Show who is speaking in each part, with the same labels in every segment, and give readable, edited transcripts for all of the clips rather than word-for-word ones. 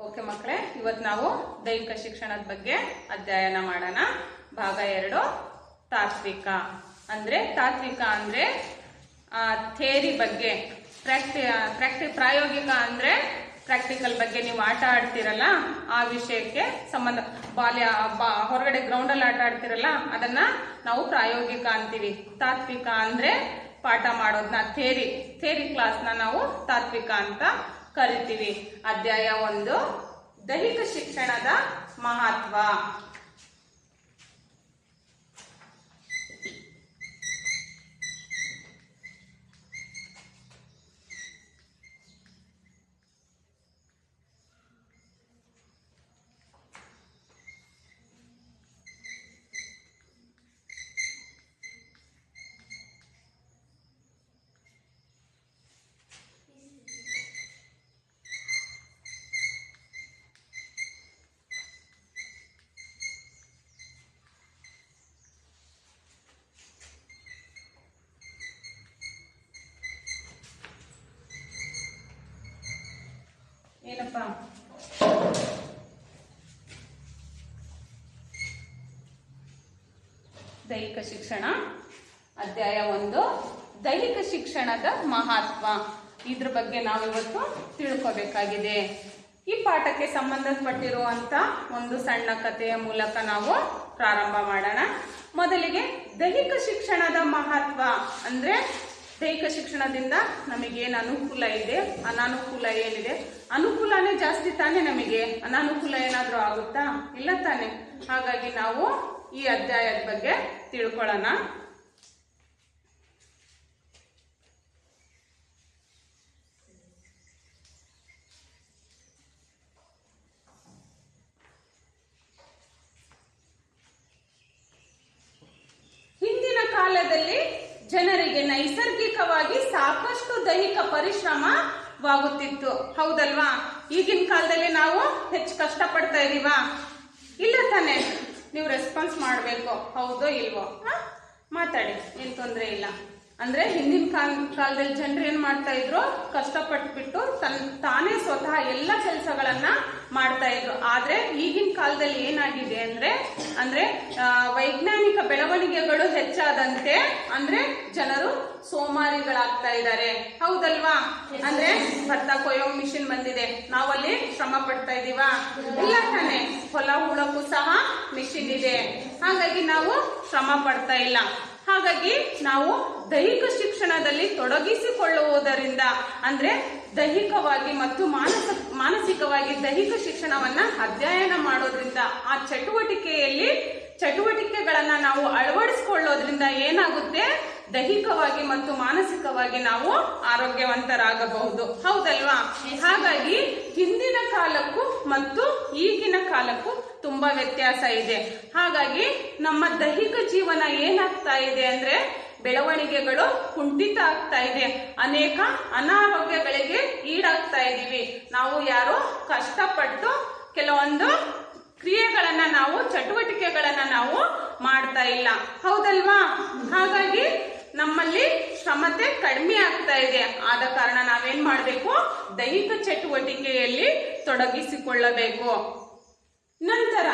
Speaker 1: Okay ಮಕ್ಕಳೇ, ಇವತ್ತು ನಾವು ದೈಹಿಕ ಶಿಕ್ಷಣದ ಬಗ್ಗೆ ಅಧ್ಯಯನ ಮಾಡೋಣ. ಭಾಗ 2 ತಾತ್ವಿಕ. ತಾತ್ವಿಕ ಅಂದ್ರೆ ಥಿಯರಿ ಬಗ್ಗೆ, ಪ್ರಾಯೋಗಿಕ ಅಂದ್ರೆ ಪ್ರಾಕ್ಟಿಕಲ್ ಬಗ್ಗೆ. ನೀವು ಆಟ ಆಡ್ತಿರಲ್ಲ ಆ ವಿಷಯಕ್ಕೆ ಸಂಬಂಧ, ಹೊರಗಡೆ ಗ್ರೌಂಡಲ್ಲಿ ಆಟ ಆಡ್ತಿರಲ್ಲ ಅದನ್ನ ನಾವು ಪ್ರಾಯೋಗಿಕ ಅಂತೀವಿ. ತಾತ್ವಿಕ ಅಂದ್ರೆ ಪಾಠ ಮಾಡೋದನ್ನ, ಥಿಯರಿ ಕ್ಲಾಸ್ನ ನಾವು ತಾತ್ವಿಕ ಅಂತ ಕರಿತೀವಿ. ಅಧ್ಯಾಯ 1 ದೈಹಿಕ ಶಿಕ್ಷಣದ ಮಹತ್ವ. ಏನಪ್ಪ ದೈಹಿಕ ಶಿಕ್ಷಣ ಅಧ್ಯಾಯ 1 ದೈಹಿಕ ಶಿಕ್ಷಣದ ಮಹತ್ವ. ಇದ್ರ ಬಗ್ಗೆ ನಾವಿವತ್ತು ತಿಳ್ಕೋಬೇಕಾಗಿದೆ. ಈ ಪಾಠಕ್ಕೆ ಸಂಬಂಧಪಟ್ಟಿರುವಂತ ಒಂದು ಸಣ್ಣ ಕಥೆಯ ಮೂಲಕ ನಾವು ಪ್ರಾರಂಭ ಮಾಡೋಣ. ಮೊದಲಿಗೆ ದೈಹಿಕ ಶಿಕ್ಷಣದ ಮಹತ್ವ ಅಂದ್ರೆ ದೈಹಿಕ ಶಿಕ್ಷಣದಿಂದ ನಮಗೇನು ಅನುಕೂಲ ಇದೆ, ಅನಾನುಕೂಲ ಏನಿದೆ. ಅನುಕೂಲನೇ ಜಾಸ್ತಿ ತಾನೇ ನಮಗೆ, ಅನಾನುಕೂಲ ಏನಾದರೂ ಆಗುತ್ತಾ? ಇಲ್ಲ ತಾನೆ. ಹಾಗಾಗಿ ನಾವು ಈ ಅಧ್ಯಾಯದ ಬಗ್ಗೆ ತಿಳ್ಕೊಳ್ಳೋಣ. ಹಿಂದಿನ ಕಾಲದಲ್ಲಿ ಜನರಿಗೆ ನೈಸರ್ಗಿಕವಾಗಿ ಸಾಕಷ್ಟು ದೈಹಿಕ ಪರಿಶ್ರಮವಾಗುತ್ತಿತ್ತು, ಹೌದಲ್ವಾ? ಈಗಿನ ಕಾಲದಲ್ಲಿ ನಾವು ಹೆಚ್ಚು ಕಷ್ಟ ಪಡ್ತಾ ಇದೀವಾ? ಇಲ್ಲ ತಾನೆ. ನೀವು ರೆಸ್ಪಾನ್ಸ್ ಮಾಡಬೇಕು, ಹೌದೋ ಇಲ್ವೋ? ಮಾತಾಡಿ, ಏನ್ ತೊಂದರೆ ಇಲ್ಲ. ಅಂದ್ರೆ ಹಿಂದಿನ ಕಾಲದಲ್ಲಿ ಜನರು ಏನ್ ಮಾಡ್ತಾ ಇದ್ರು, ಕಷ್ಟಪಟ್ಬಿಟ್ಟು ತಾನೇ ಸ್ವತಃ ಎಲ್ಲ ಕೆಲಸಗಳನ್ನ ಮಾಡ್ತಾ ಇದ್ರು. ಆದ್ರೆ ಈಗಿನ ಕಾಲದಲ್ಲಿ ಏನಾಗಿದೆ ಅಂದ್ರೆ ವೈಜ್ಞಾನಿಕ ಬೆಳವಣಿಗೆಗಳು ಹೆಚ್ಚಾದಂತೆ ಜನರು ಸೋಮಾರಿಗಳಾಗ್ತಾ ಇದ್ದಾರೆ, ಹೌದಲ್ವಾ? ಭತ್ತ ಕೊಯ್ಯೋ ಮಿಷಿನ್ ಬಂದಿದೆ, ನಾವಲ್ಲಿ ಶ್ರಮ ಪಡ್ತಾ ಇದೀವಾ? ಇಲ್ಲ ತಾನೆ. ಹೊಲ ಉಳಕ್ಕೂ ಸಹ ಮಿಷಿನ್ ಇದೆ, ಹಾಗಾಗಿ ನಾವು ಶ್ರಮ ಪಡ್ತಾ ಇಲ್ಲ. ಹಾಗಾಗಿ ನಾವು ದೈಹಿಕ ಶಿಕ್ಷಣದಲ್ಲಿ ತೊಡಗಿಸಿಕೊಳ್ಳುವುದರಿಂದ ದೈಹಿಕವಾಗಿ ಮತ್ತು ಮಾನಸಿಕವಾಗಿ ದೈಹಿಕ ಶಿಕ್ಷಣವನ್ನ ಅಧ್ಯಯನ ಮಾಡೋದ್ರಿಂದ, ಆ ಚಟುವಟಿಕೆಗಳನ್ನ ನಾವು ಅಳವಡಿಸಿಕೊಳ್ಳೋದ್ರಿಂದ ಏನಾಗುತ್ತೆ, ದೈಹಿಕವಾಗಿ ಮತ್ತು ಮಾನಸಿಕವಾಗಿ ನಾವು ಆರೋಗ್ಯವಂತರಾಗಬಹುದು, ಹೌದಲ್ವಾ? ಹಾಗಾಗಿ ಹಿಂದಿನ ಕಾಲಕ್ಕೂ ಮತ್ತು ಈಗಿನ ಕಾಲಕ್ಕೂ ತುಂಬಾ ವ್ಯತ್ಯಾಸ ಇದೆ. ಹಾಗಾಗಿ ನಮ್ಮ ದೈಹಿಕ ಜೀವನ ಏನಾಗ್ತಾ ಇದೆ ಬೆಳವಣಿಗೆಗಳು ಕುಂಠಿತ ಆಗ್ತಾ ಇದೆ. ಅನೇಕ ಅನಾರೋಗ್ಯಗಳಿಗೆ ಈಡಾಗ್ತಾ ಇದೀವಿ. ನಾವು ಯಾರು ಕಷ್ಟಪಟ್ಟು ಕೆಲವೊಂದು ಕ್ರಿಯೆಗಳನ್ನ ನಾವು, ಚಟುವಟಿಕೆಗಳನ್ನ ನಾವು ಮಾಡ್ತಾ ಇಲ್ಲ, ಹೌದಲ್ವಾ? ಹಾಗಾಗಿ ನಮ್ಮಲ್ಲಿ ಶ್ರಮತೆ ಕಡಿಮೆ ಆಗ್ತಾ ಇದೆ. ಆದ ಕಾರಣ ನಾವೇನ್ ಮಾಡ್ಬೇಕು, ದೈಹಿಕ ಚಟುವಟಿಕೆಯಲ್ಲಿ ತೊಡಗಿಸಿಕೊಳ್ಳಬೇಕು. ನಂತರ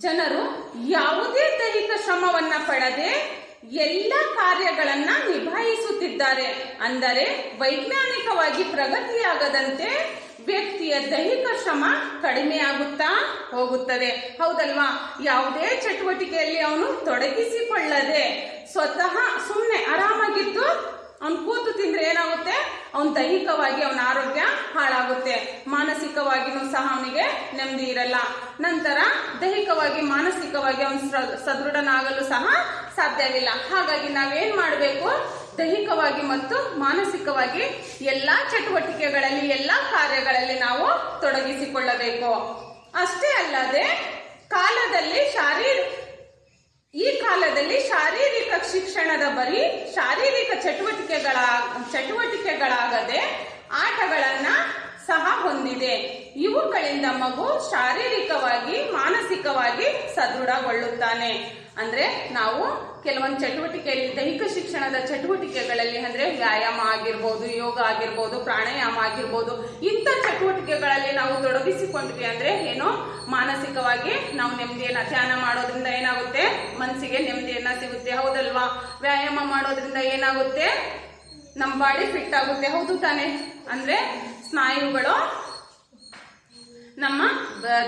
Speaker 1: ಜನರು ಯಾವುದೇ ದೈಹಿಕ ಶ್ರಮವನ್ನ ಪಡದೆ ಎಲ್ಲ ಕಾರ್ಯಗಳನ್ನ ನಿಭಾಯಿಸುತ್ತಿದ್ದಾರೆ. ಅಂದರೆ ವೈಜ್ಞಾನಿಕವಾಗಿ ಪ್ರಗತಿಯಾಗದಂತೆ ವ್ಯಕ್ತಿಯ ದೈಹಿಕ ಶ್ರಮ ಕಡಿಮೆ ಆಗುತ್ತಾ ಹೋಗುತ್ತದೆ, ಹೌದಲ್ವಾ? ಯಾವುದೇ ಚಟುವಟಿಕೆಯಲ್ಲಿ ಅವನು ತೊಡಗಿಸಿಕೊಳ್ಳದೆ ಸ್ವತಃ ಸುಮ್ಮನೆ ಆರಾಮಾಗಿದ್ದು ಅವನು ಕೂತು ತಿಂದ್ರೆ ಏನಾಗುತ್ತೆ, ಅವನ ದೈಹಿಕವಾಗಿ ಅವನ ಆರೋಗ್ಯ ಹಾಳಾಗುತ್ತೆ, ಮಾನಸಿಕವಾಗಿನೂ ಸಹ ಅವನಿಗೆ ನೆಮ್ಮದಿ ಇರಲ್ಲ. ನಂತರ ದೈಹಿಕವಾಗಿ ಮಾನಸಿಕವಾಗಿ ಅವನು ಸದೃಢನಾಗಲು ಸಹ ಸಾಧ್ಯವಿಲ್ಲ. ಹಾಗಾಗಿ ನಾವೇನ್ ಮಾಡಬೇಕು, ದೈಹಿಕವಾಗಿ ಮತ್ತು ಮಾನಸಿಕವಾಗಿ ಎಲ್ಲಾ ಚಟುವಟಿಕೆಗಳಲ್ಲಿ, ಎಲ್ಲಾ ಕಾರ್ಯಗಳಲ್ಲಿ ನಾವು ತೊಡಗಿಸಿಕೊಳ್ಳಬೇಕು. ಅಷ್ಟೇ ಅಲ್ಲದೆ ಈ ಕಾಲದಲ್ಲಿ ಶಾರೀರಿಕ ಶಿಕ್ಷಣದ ಬರೀ ಶಾರೀರಿಕ ಚಟುವಟಿಕೆಗಳಾಗದೆ ಆಟಗಳನ್ನ ಸಹ ಹೊಂದಿದೆ. ಇವುಗಳಿಂದ ಮಗು ಶಾರೀರಿಕವಾಗಿ ಮಾನಸಿಕವಾಗಿ ಸದೃಢಗೊಳ್ಳುತ್ತಾನೆ. ನಾವು ಕೆಲವೊಂದು ಚಟುವಟಿಕೆಯಲ್ಲಿ ದೈಹಿಕ ಶಿಕ್ಷಣದ ಚಟುವಟಿಕೆಗಳಲ್ಲಿ ಅಂದ್ರೆ ವ್ಯಾಯಾಮ ಆಗಿರ್ಬೋದು, ಯೋಗ ಆಗಿರ್ಬೋದು, ಪ್ರಾಣಾಯಾಮ ಆಗಿರ್ಬೋದು, ಇಂಥ ಚಟುವಟಿಕೆಗಳಲ್ಲಿ ನಾವು ತೊಡಗಿಸಿಕೊಂಡ್ವಿ ಅಂದ್ರೆ ಏನೋ ಮಾನಸಿಕವಾಗಿ ನಾವು ನೆಮ್ಮದಿಯನ್ನ, ಧ್ಯಾನ ಮಾಡೋದ್ರಿಂದ ಏನಾಗುತ್ತೆ, ಮನಸ್ಸಿಗೆ ನೆಮ್ಮದಿಯನ್ನ ಸಿಗುತ್ತೆ, ಹೌದಲ್ವಾ? ವ್ಯಾಯಾಮ ಮಾಡೋದ್ರಿಂದ ಏನಾಗುತ್ತೆ, ನಮ್ಮ ಬಾಡಿ ಫಿಟ್ ಆಗುತ್ತೆ, ಹೌದು ತಾನೆ? ಅಂದ್ರೆ ಸ್ನಾಯುಗಳು, ನಮ್ಮ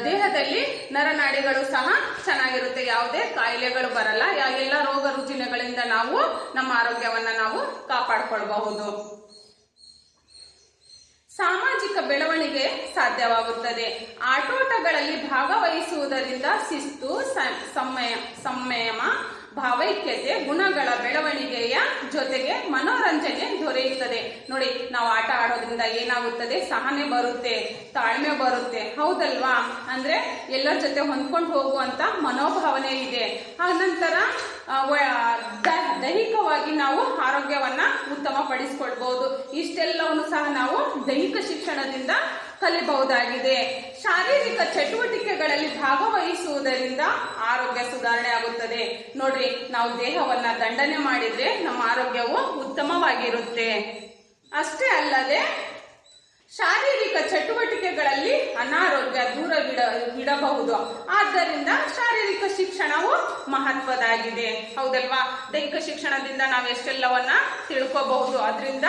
Speaker 1: ದೇಹದಲ್ಲಿ ನರನಾಡಿಗಳು ಸಹ ಚೆನ್ನಾಗಿರುತ್ತೆ, ಯಾವುದೇ ಕಾಯಿಲೆಗಳು ಬರಲ್ಲ, ಎಲ್ಲ ರೋಗ ರುಜಿನಗಳಿಂದ ನಾವು ನಮ್ಮ ಆರೋಗ್ಯವನ್ನ ನಾವು ಕಾಪಾಡಿಕೊಳ್ಳಬಹುದು. ಸಾಮಾಜಿಕ ಬೆಳವಣಿಗೆ ಸಾಧ್ಯವಾಗುತ್ತದೆ. ಆಟೋಟಗಳಲ್ಲಿ ಭಾಗವಹಿಸುವುದರಿಂದ ಶಿಸ್ತು, ಸಂಯಮ, ಭಾವೈಕ್ಯತೆ ಗುಣಗಳ ಬೆಳವಣಿಗೆಯ ಜೊತೆಗೆ ಮನೋರಂಜನೆ ದೊರೆಯುತ್ತದೆ. ನೋಡಿ, ನಾವು ಆಟ ಆಡೋದ್ರಿಂದ ಏನಾಗುತ್ತದೆ, ಸಹನೆ ಬರುತ್ತೆ, ತಾಳ್ಮೆ ಬರುತ್ತೆ, ಹೌದಲ್ವಾ? ಅಂದ್ರೆ ಎಲ್ಲರ ಜೊತೆ ಹೊಂದ್ಕೊಂಡು ಹೋಗುವಂತ ಮನೋಭಾವನೆ ಇದೆ. ಆ ನಂತರ ದೈಹಿಕವಾಗಿ ನಾವು ಆರೋಗ್ಯವನ್ನ ಉತ್ತಮ ಪಡಿಸಿಕೊಳ್ಬಹುದು. ಇಷ್ಟೆಲ್ಲವನ್ನು ಸಹ ನಾವು ದೈಹಿಕ ಶಿಕ್ಷಣದಿಂದ ಕಲಿಬಹುದಾಗಿದೆ. ಶಾರೀರಿಕ ಚಟುವಟಿಕೆಗಳಲ್ಲಿ ಭಾಗವಹಿಸುವುದರಿಂದ ಆರೋಗ್ಯ ಸುಧಾರಣೆ ಆಗುತ್ತದೆ. ನೋಡ್ರಿ, ನಾವು ದೇಹವನ್ನ ದಂಡನೆ ಮಾಡಿದ್ರೆ ನಮ್ಮ ಆರೋಗ್ಯವು ಉತ್ತಮವಾಗಿರುತ್ತೆ. ಅಷ್ಟೇ ಅಲ್ಲದೆ ಶಾರೀರಿಕ ಚಟುವಟಿಕೆಗಳಲ್ಲಿ ಅನಾರೋಗ್ಯ ದೂರವಿಡಬಹುದು. ಆದ್ದರಿಂದ ಶಾರೀರಿಕ ಶಿಕ್ಷಣವು ಮಹತ್ವದಾಗಿದೆ, ಹೌದಲ್ವಾ? ದೈಹಿಕ ಶಿಕ್ಷಣದಿಂದ ನಾವು ಎಷ್ಟೆಲ್ಲವನ್ನ ತಿಳ್ಕೋಬಹುದು, ಅದರಿಂದ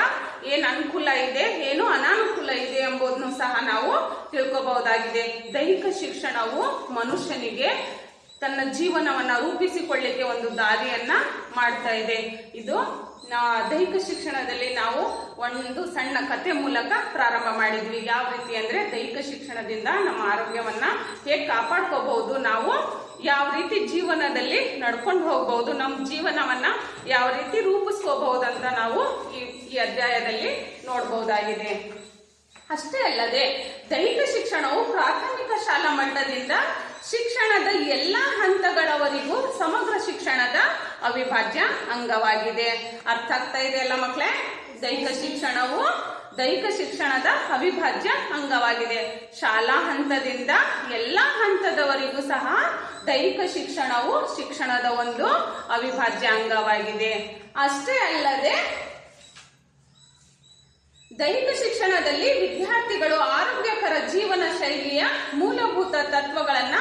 Speaker 1: ಏನ್ ಅನುಕೂಲ ಇದೆ, ಏನು ಅನಾನುಕೂಲ ಇದೆ ಎಂಬುದನ್ನು ಸಹ ನಾವು ತಿಳ್ಕೋಬಹುದಾಗಿದೆ. ದೈಹಿಕ ಶಿಕ್ಷಣವು ಮನುಷ್ಯನಿಗೆ ತನ್ನ ಜೀವನವನ್ನ ರೂಪಿಸಿಕೊಳ್ಳಿಕ್ಕೆ ಒಂದು ದಾರಿಯನ್ನ ಮಾಡ್ತಾ ಇದೆ. ಇದು ದೈಹಿಕ ಶಿಕ್ಷಣದಲ್ಲಿ ನಾವು ಒಂದು ಸಣ್ಣ ಕಥೆ ಮೂಲಕ ಪ್ರಾರಂಭ ಮಾಡಿದ್ವಿ. ಯಾವ ರೀತಿ ಅಂದ್ರೆ ದೈಹಿಕ ಶಿಕ್ಷಣದಿಂದ ನಮ್ಮ ಆರೋಗ್ಯವನ್ನ ಹೇಗೆ ಕಾಪಾಡ್ಕೋಬಹುದು, ನಾವು ಯಾವ ರೀತಿ ಜೀವನದಲ್ಲಿ ನಡ್ಕೊಂಡು ಹೋಗಬಹುದು, ನಮ್ಮ ಜೀವನವನ್ನ ಯಾವ ರೀತಿ ರೂಪಿಸ್ಕೋಬಹುದಂತ ನಾವು ಈ ಅಧ್ಯಾಯದಲ್ಲಿ ನೋಡಬಹುದಾಗಿದೆ. ಅಷ್ಟೇ ಅಲ್ಲದೆ ದೈಹಿಕ ಶಿಕ್ಷಣವು ಪ್ರಾಥಮಿಕ ಶಾಲಾ ಮಟ್ಟದಿಂದ ಶಿಕ್ಷಣದ ಎಲ್ಲಾ ಹಂತಗಳವರೆಗೂ ಸಮಗ್ರ ಶಿಕ್ಷಣದ ಅವಿಭಾಜ್ಯ ಅಂಗವಾಗಿದೆ. ಅರ್ಥ ಆಗ್ತಾ ಇದೆ ಅಲ್ಲ ಮಕ್ಕಳೇ? ದೈಹಿಕ ಶಿಕ್ಷಣದ ಅವಿಭಾಜ್ಯ ಅಂಗವಾಗಿದೆ. ಶಾಲಾ ಹಂತದಿಂದ ಎಲ್ಲಾ ಹಂತದವರೆಗೂ ಸಹ ದೈಹಿಕ ಶಿಕ್ಷಣವು ಶಿಕ್ಷಣದ ಒಂದು ಅವಿಭಾಜ್ಯ ಅಂಗವಾಗಿದೆ. ಅಷ್ಟೇ ಅಲ್ಲದೆ ದೈಹಿಕ ಶಿಕ್ಷಣದಲ್ಲಿ ವಿದ್ಯಾರ್ಥಿಗಳು ಆರೋಗ್ಯಕರ ಜೀವನ ಶೈಲಿಯ ಮೂಲಭೂತ ತತ್ವಗಳನ್ನ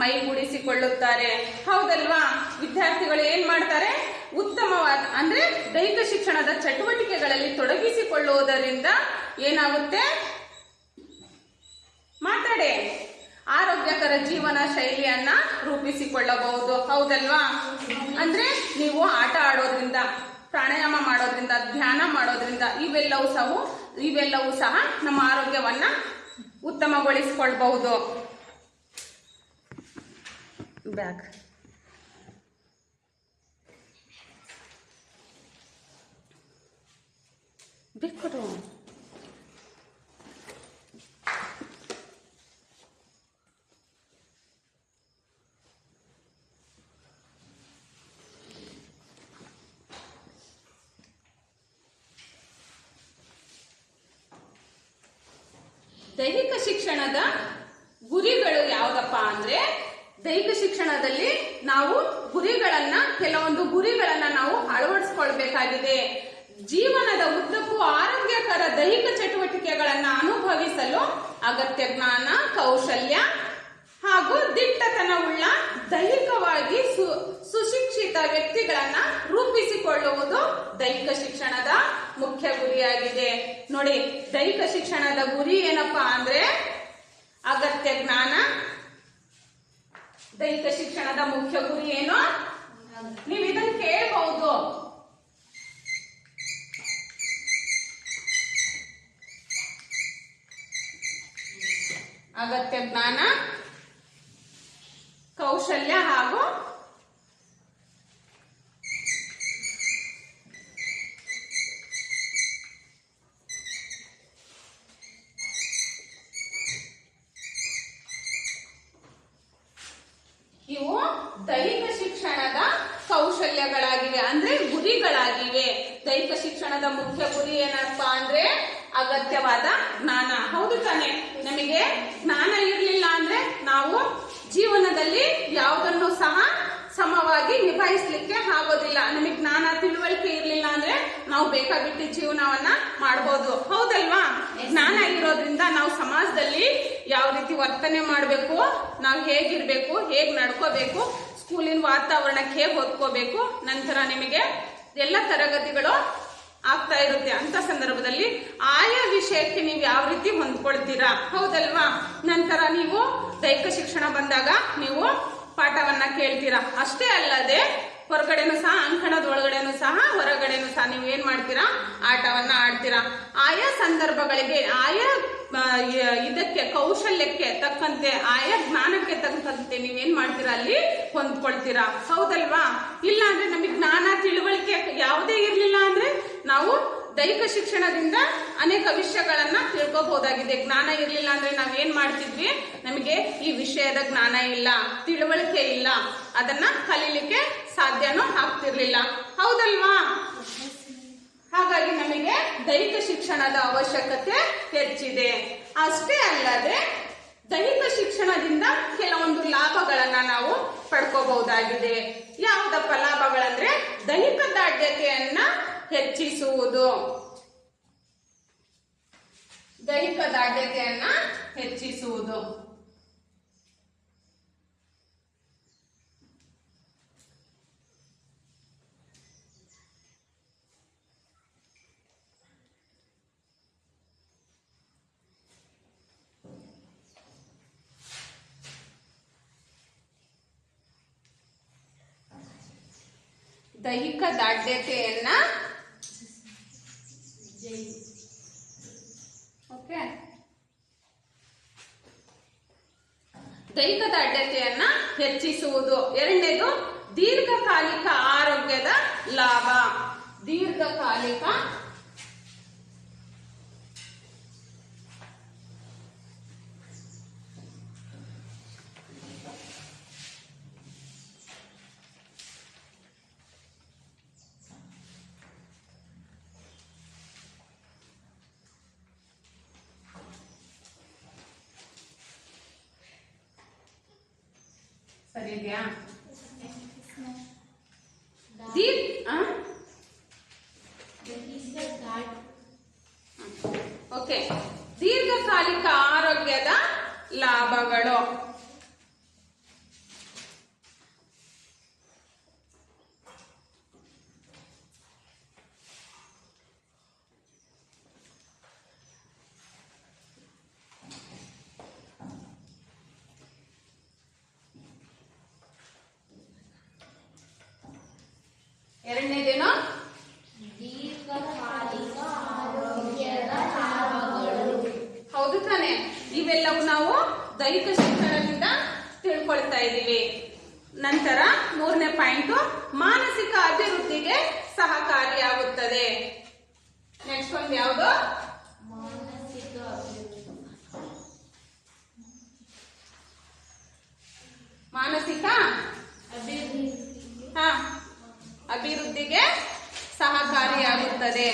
Speaker 1: ಮೈಗೂಡಿಸಿಕೊಳ್ಳುತ್ತಾರೆ, ಹೌದಲ್ವಾ? ವಿದ್ಯಾರ್ಥಿಗಳು ಏನ್ ಮಾಡ್ತಾರೆ, ಉತ್ತಮವಾದ ಅಂದ್ರೆ ದೈಹಿಕ ಶಿಕ್ಷಣದ ಚಟುವಟಿಕೆಗಳಲ್ಲಿ ತೊಡಗಿಸಿಕೊಳ್ಳುವುದರಿಂದ ಏನಾಗುತ್ತೆ, ಮಾತಾಡೆ, ಆರೋಗ್ಯಕರ ಜೀವನ ಶೈಲಿಯನ್ನ ರೂಪಿಸಿಕೊಳ್ಳಬಹುದು, ಹೌದಲ್ವಾ? ಅಂದ್ರೆ ನೀವು ಆಟ ಆಡೋದ್ರಿಂದ, ಪ್ರಾಣಾಯಾಮ ಮಾಡೋದ್ರಿಂದ, ಧ್ಯಾನ ಮಾಡೋದ್ರಿಂದ ಇವೆಲ್ಲವೂ ಸಹ ನಮ್ಮ ಆರೋಗ್ಯವನ್ನ ಉತ್ತಮಗೊಳಿಸಿಕೊಳ್ಳಬಹುದು. ಬ್ಯಾಗ್ ಬಿಟ್ಕೊಡು. ದೈಹಿಕ ಶಿಕ್ಷಣದ ಗುರಿಗಳು ಯಾವುದಪ್ಪ ಅಂದ್ರೆ, ದೈಹಿಕ ಶಿಕ್ಷಣದಲ್ಲಿ ನಾವು ಕೆಲವೊಂದು ಗುರಿಗಳನ್ನ ನಾವು ಅಳವಡಿಸಿಕೊಳ್ಬೇಕಾಗಿದೆ. ಜೀವನದ ಉದ್ದಕ್ಕೂ ಆರೋಗ್ಯಕರ ದೈಹಿಕ ಚಟುವಟಿಕೆಗಳನ್ನ ಅನುಭವಿಸಲು ಅಗತ್ಯ ಜ್ಞಾನ, ಕೌಶಲ್ಯ ಹಾಗೂ ದಿಟ್ಟತನವುಳ್ಳ ದೈಹಿಕವಾಗಿ ಸುಶಿಕ್ಷಿತ ವ್ಯಕ್ತಿಗಳನ್ನ ರೂಪಿಸಿಕೊಳ್ಳುವುದು ದೈಹಿಕ ಶಿಕ್ಷಣದ ಮುಖ್ಯ ಗುರಿಯಾಗಿದೆ. ನೋಡಿ, ದೈಹಿಕ ಶಿಕ್ಷಣದ ಗುರಿ ಏನಪ್ಪಾ ಅಂದ್ರೆ ಅಗತ್ಯ ಜ್ಞಾನ. ದೈಹಿಕ ಶಿಕ್ಷಣದ ಮುಖ್ಯ ಗುರಿ ಏನು? ನೀವು ಇದನ್ನ ಕೇಳಬಹುದು. ಅಗತ್ಯ ಜ್ಞಾನ, ಕೌಶಲ್ಯ ಹಾಗೂ ಇವು ದೈಹಿಕ ಶಿಕ್ಷಣದ ಕೌಶಲ್ಯಗಳಾಗಿವೆ, ಅಂದ್ರೆ ಗುರಿಗಳಾಗಿವೆ. ದೈಹಿಕ ಶಿಕ್ಷಣದ ಮುಖ್ಯ ಗುರಿ ಏನಪ್ಪಾ ಅಂದ್ರೆ ಅಗತ್ಯವಾದ ಜ್ಞಾನ, ಹೌದು ತಾನೆ? ನಮಗೆ ಜ್ಞಾನ ಇರಲಿಲ್ಲ ಅಂದ್ರೆ ನಾವು ಜೀವನದಲ್ಲಿ ಯಾವುದನ್ನು ಸಹ ಸಮವಾಗಿ ನಿಭಾಯಿಸ್ಲಿಕ್ಕೆ ಆಗೋದಿಲ್ಲ. ನಮಗೆ ಜ್ಞಾನ ತಿಳುವಳಿಕೆ ಇರ್ಲಿಲ್ಲ ಅಂದ್ರೆ ನಾವು ಬೇಕಾಬಿಟ್ಟಿ ಜೀವನವನ್ನ ಮಾಡ್ಬೋದು, ಹೌದಲ್ವಾ? ಜ್ಞಾನ ಇರೋದ್ರಿಂದ ನಾವು ಸಮಾಜದಲ್ಲಿ ಯಾವ ರೀತಿ ವರ್ತನೆ ಮಾಡಬೇಕು, ನಾವು ಹೇಗಿರ್ಬೇಕು, ಹೇಗ್ ನಡ್ಕೋಬೇಕು, ಸ್ಕೂಲಿನ ವಾತಾವರಣಕ್ಕೆ ಹೇಗೆ ಓದ್ಕೋಬೇಕು, ನಂತರ ನಿಮಗೆ ಎಲ್ಲ ತರಗತಿಗಳು ಆಗ್ತಾ ಇರುತ್ತೆ. ಅಂತ ಸಂದರ್ಭದಲ್ಲಿ ಆಯಾ ವಿಷಯಕ್ಕೆ ನೀವು ಯಾವ ರೀತಿ ಹೊಂದ್ಕೊಳ್ತೀರಾ, ಹೌದಲ್ವಾ? ನಂತರ ನೀವು ದೈಹಿಕ ಶಿಕ್ಷಣ ಬಂದಾಗ ನೀವು ಪಾಠವನ್ನ ಕೇಳ್ತೀರಾ. ಅಷ್ಟೇ ಅಲ್ಲದೆ ಹೊರಗಡೆನೂ ಸಹ, ಅಂಕಣದ ಒಳಗಡೆನೂ ಸಹ, ಹೊರಗಡೆನೂ ಸಹ ನೀವು ಏನ್ ಮಾಡ್ತೀರಾ, ಆಟವನ್ನ ಆಡ್ತೀರಾ. ಆಯಾ ಸಂದರ್ಭಗಳಿಗೆ, ಆಯಾ ಇದಕ್ಕೆ ಕೌಶಲ್ಯಕ್ಕೆ ತಕ್ಕಂತೆ, ಆಯಾ ಜ್ಞಾನಕ್ಕೆ ತಕ್ಕಂತೆ ನೀವೇನ್ ಮಾಡ್ತೀರಾ, ಅಲ್ಲಿ ಹೊಂದ್ಕೊಳ್ತೀರಾ, ಹೌದಲ್ವಾ? ಇಲ್ಲ ಅಂದ್ರೆ ನಮಗೆ ಜ್ಞಾನ ತಿಳುವಳಿಕೆ ಯಾವುದೇ ಇರ್ಲಿಲ್ಲ ಅಂದ್ರೆ ನಾವು ದೈಹಿಕ ಶಿಕ್ಷಣದಿಂದ ಅನೇಕ ವಿಷಯಗಳನ್ನ ತಿಳ್ಕೋಬಹುದಾಗಿದೆ. ಜ್ಞಾನ ಇರ್ಲಿಲ್ಲ ಅಂದ್ರೆ ನಾವೇನ್ ಮಾಡ್ತಿದ್ವಿ, ನಮಗೆ ಈ ವಿಷಯದ ಜ್ಞಾನ ಇಲ್ಲ, ತಿಳುವಳಿಕೆ ಇಲ್ಲ, ಅದನ್ನ ಕಲೀಲಿಕ್ಕೆ ಸಾಧ್ಯನೂ ಆಗ್ತಿರ್ಲಿಲ್ಲ, ಹೌದಲ್ವಾ? ಹಾಗಾಗಿ ನಮಗೆ ದೈಹಿಕ ಶಿಕ್ಷಣದ ಅವಶ್ಯಕತೆ ಹೆಚ್ಚಿದೆ. ಅಷ್ಟೇ ಅಲ್ಲದೆ ದೈಹಿಕ ಶಿಕ್ಷಣದಿಂದ ಕೆಲವೊಂದು ಲಾಭಗಳನ್ನ ನಾವು ಪಡ್ಕೋಬಹುದಾಗಿದೆ. ಯಾವುದಪ್ಪ ಲಾಭಗಳಂದ್ರೆ ದೈಹಿಕ ದಾರ್ಢ್ಯತೆಯನ್ನ ಹೆಚ್ಚಿಸುವುದು, ದೈಹಿಕ ದಾರ್ಢ್ಯತೆಯನ್ನ ಹೆಚ್ಚಿಸುವುದು. ದೈಹಿಕ ದಾರ್ಢ್ಯತೆಯನ್ನ ದೈಹಿಕ ದಾರ್ಢ್ಯತೆಯನ್ನ ಹೆಚ್ಚಿಸುವುದು. ಎರಡನೇದು ದೀರ್ಘಕಾಲಿಕ ಆರೋಗ್ಯದ ಲಾಭ. ದೀರ್ಘಕಾಲಿಕ ಸರಿ ಇದೆಯಾ? ಓಕೆ, ದೀರ್ಘಕಾಲಿಕ ಆರೋಗ್ಯದ ಲಾಭಗಳು. ಎರಡನೇದೇನು? ದೀರ್ಘಕಾಲಿಕ ಆರೋಗ್ಯದ ಲಾಭಗಳು. ಹೌದು ತಾನೆ? ಇವೆಲ್ಲವೂ ನಾವು ದೈಹಿಕ ಶಿಕ್ಷಣದಿಂದ ತಿಳ್ಕೊಳ್ತಾ ಇದ್ದೀವಿ. ನಂತರ ಮೂರನೇ ಪಾಯಿಂಟ್, ಮಾನಸಿಕ ಅಭಿವೃದ್ಧಿಗೆ ಸಹಕಾರಿಯಾಗುತ್ತದೆ. ನೆಕ್ಸ್ಟ್ ಒಂದು ಯಾವುದು? ಮಾನಸಿಕ ಅಭಿವೃದ್ಧಿಗೆ ಸಹಕಾರಿಯಾಗುತ್ತದೆ.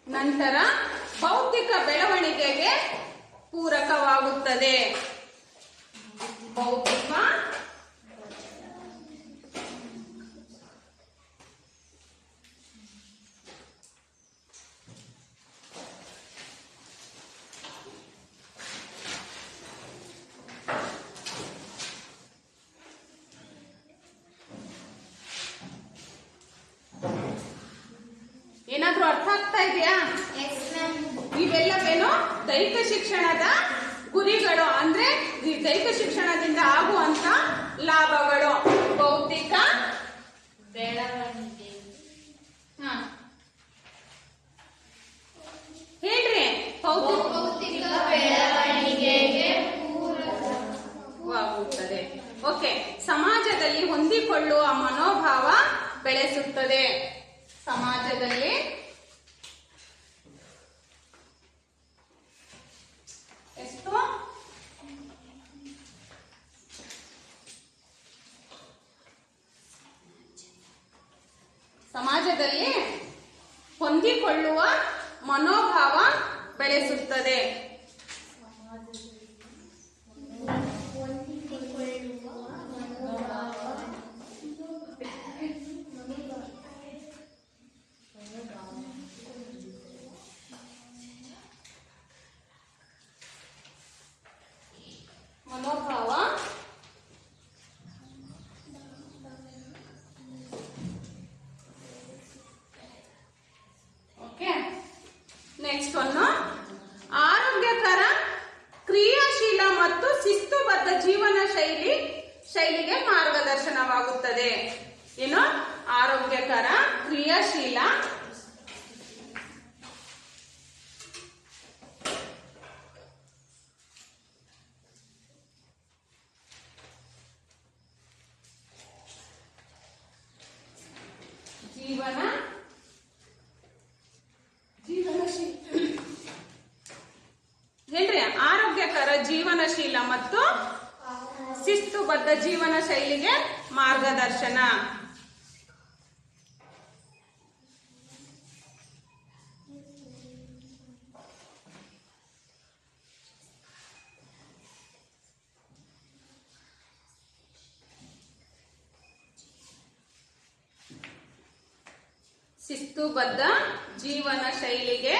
Speaker 1: ನಂತರ ಬೌದ್ಧಿಕ ಬೆಳವಣಿಗೆಗೆ ಪೂರಕವಾಗುತ್ತದೆ. ಬೌದ್ಧಿಕ ಏನಾದ್ರೂ ಅರ್ಥ ಆಗ್ತಾ ಇದೆಯಾ? ಇವೆಲ್ಲವೇನು ದೈಹಿಕ ಶಿಕ್ಷಣದ ಗುರಿಗಳು, ಅಂದ್ರೆ ದೈಹಿಕ ಶಿಕ್ಷಣದಿಂದ ಆಗುವಂತ ಲಾಭಗಳು. ಬೌದ್ಧಿಕ ಬೆಳವಣಿಗೆ, ಹೇಳ್ರಿ. ಬೌದ್ಧಿಕ ಬೆಳವಣಿಗೆಗೆ ಪೂರಕವಾಗುತ್ತದೆ. ಓಕೆ, ಸಮಾಜದಲ್ಲಿ ಹೊಂದಿಕೊಳ್ಳುವ ಮನೋಭಾವ ಬೆಳೆಸುತ್ತದೆ. ಸಮಾಜದಲ್ಲಿ ಎಷ್ಟು ಹೊಂದಿಕೊಳ್ಳುವ ಮನೋಭಾವ ಬೆಳೆಸುತ್ತದೆ. ಮನೋಭಾವ ಓಕೆ. ನೆಕ್ಸ್ಟ್ ಒಂದು ಆರೋಗ್ಯಕರ ಕ್ರಿಯಾಶೀಲ ಮತ್ತು ಶಿಸ್ತುಬದ್ಧ ಜೀವನ ಶೈಲಿಗೆ ಮಾರ್ಗದರ್ಶನವಾಗುತ್ತದೆ. ಏನು? ಆರೋಗ್ಯಕರ ಕ್ರಿಯಾಶೀಲ ಏನ್ರಿ? ಆರೋಗ್ಯಕರ ಜೀವನಶೀಲ ಮತ್ತು ಶಿಸ್ತುಬದ್ಧ ಜೀವನ ಶೈಲಿಗೆ ಮಾರ್ಗದರ್ಶನ. ಶಿಸ್ತುಬದ್ಧ ಜೀವನ ಶೈಲಿಗೆ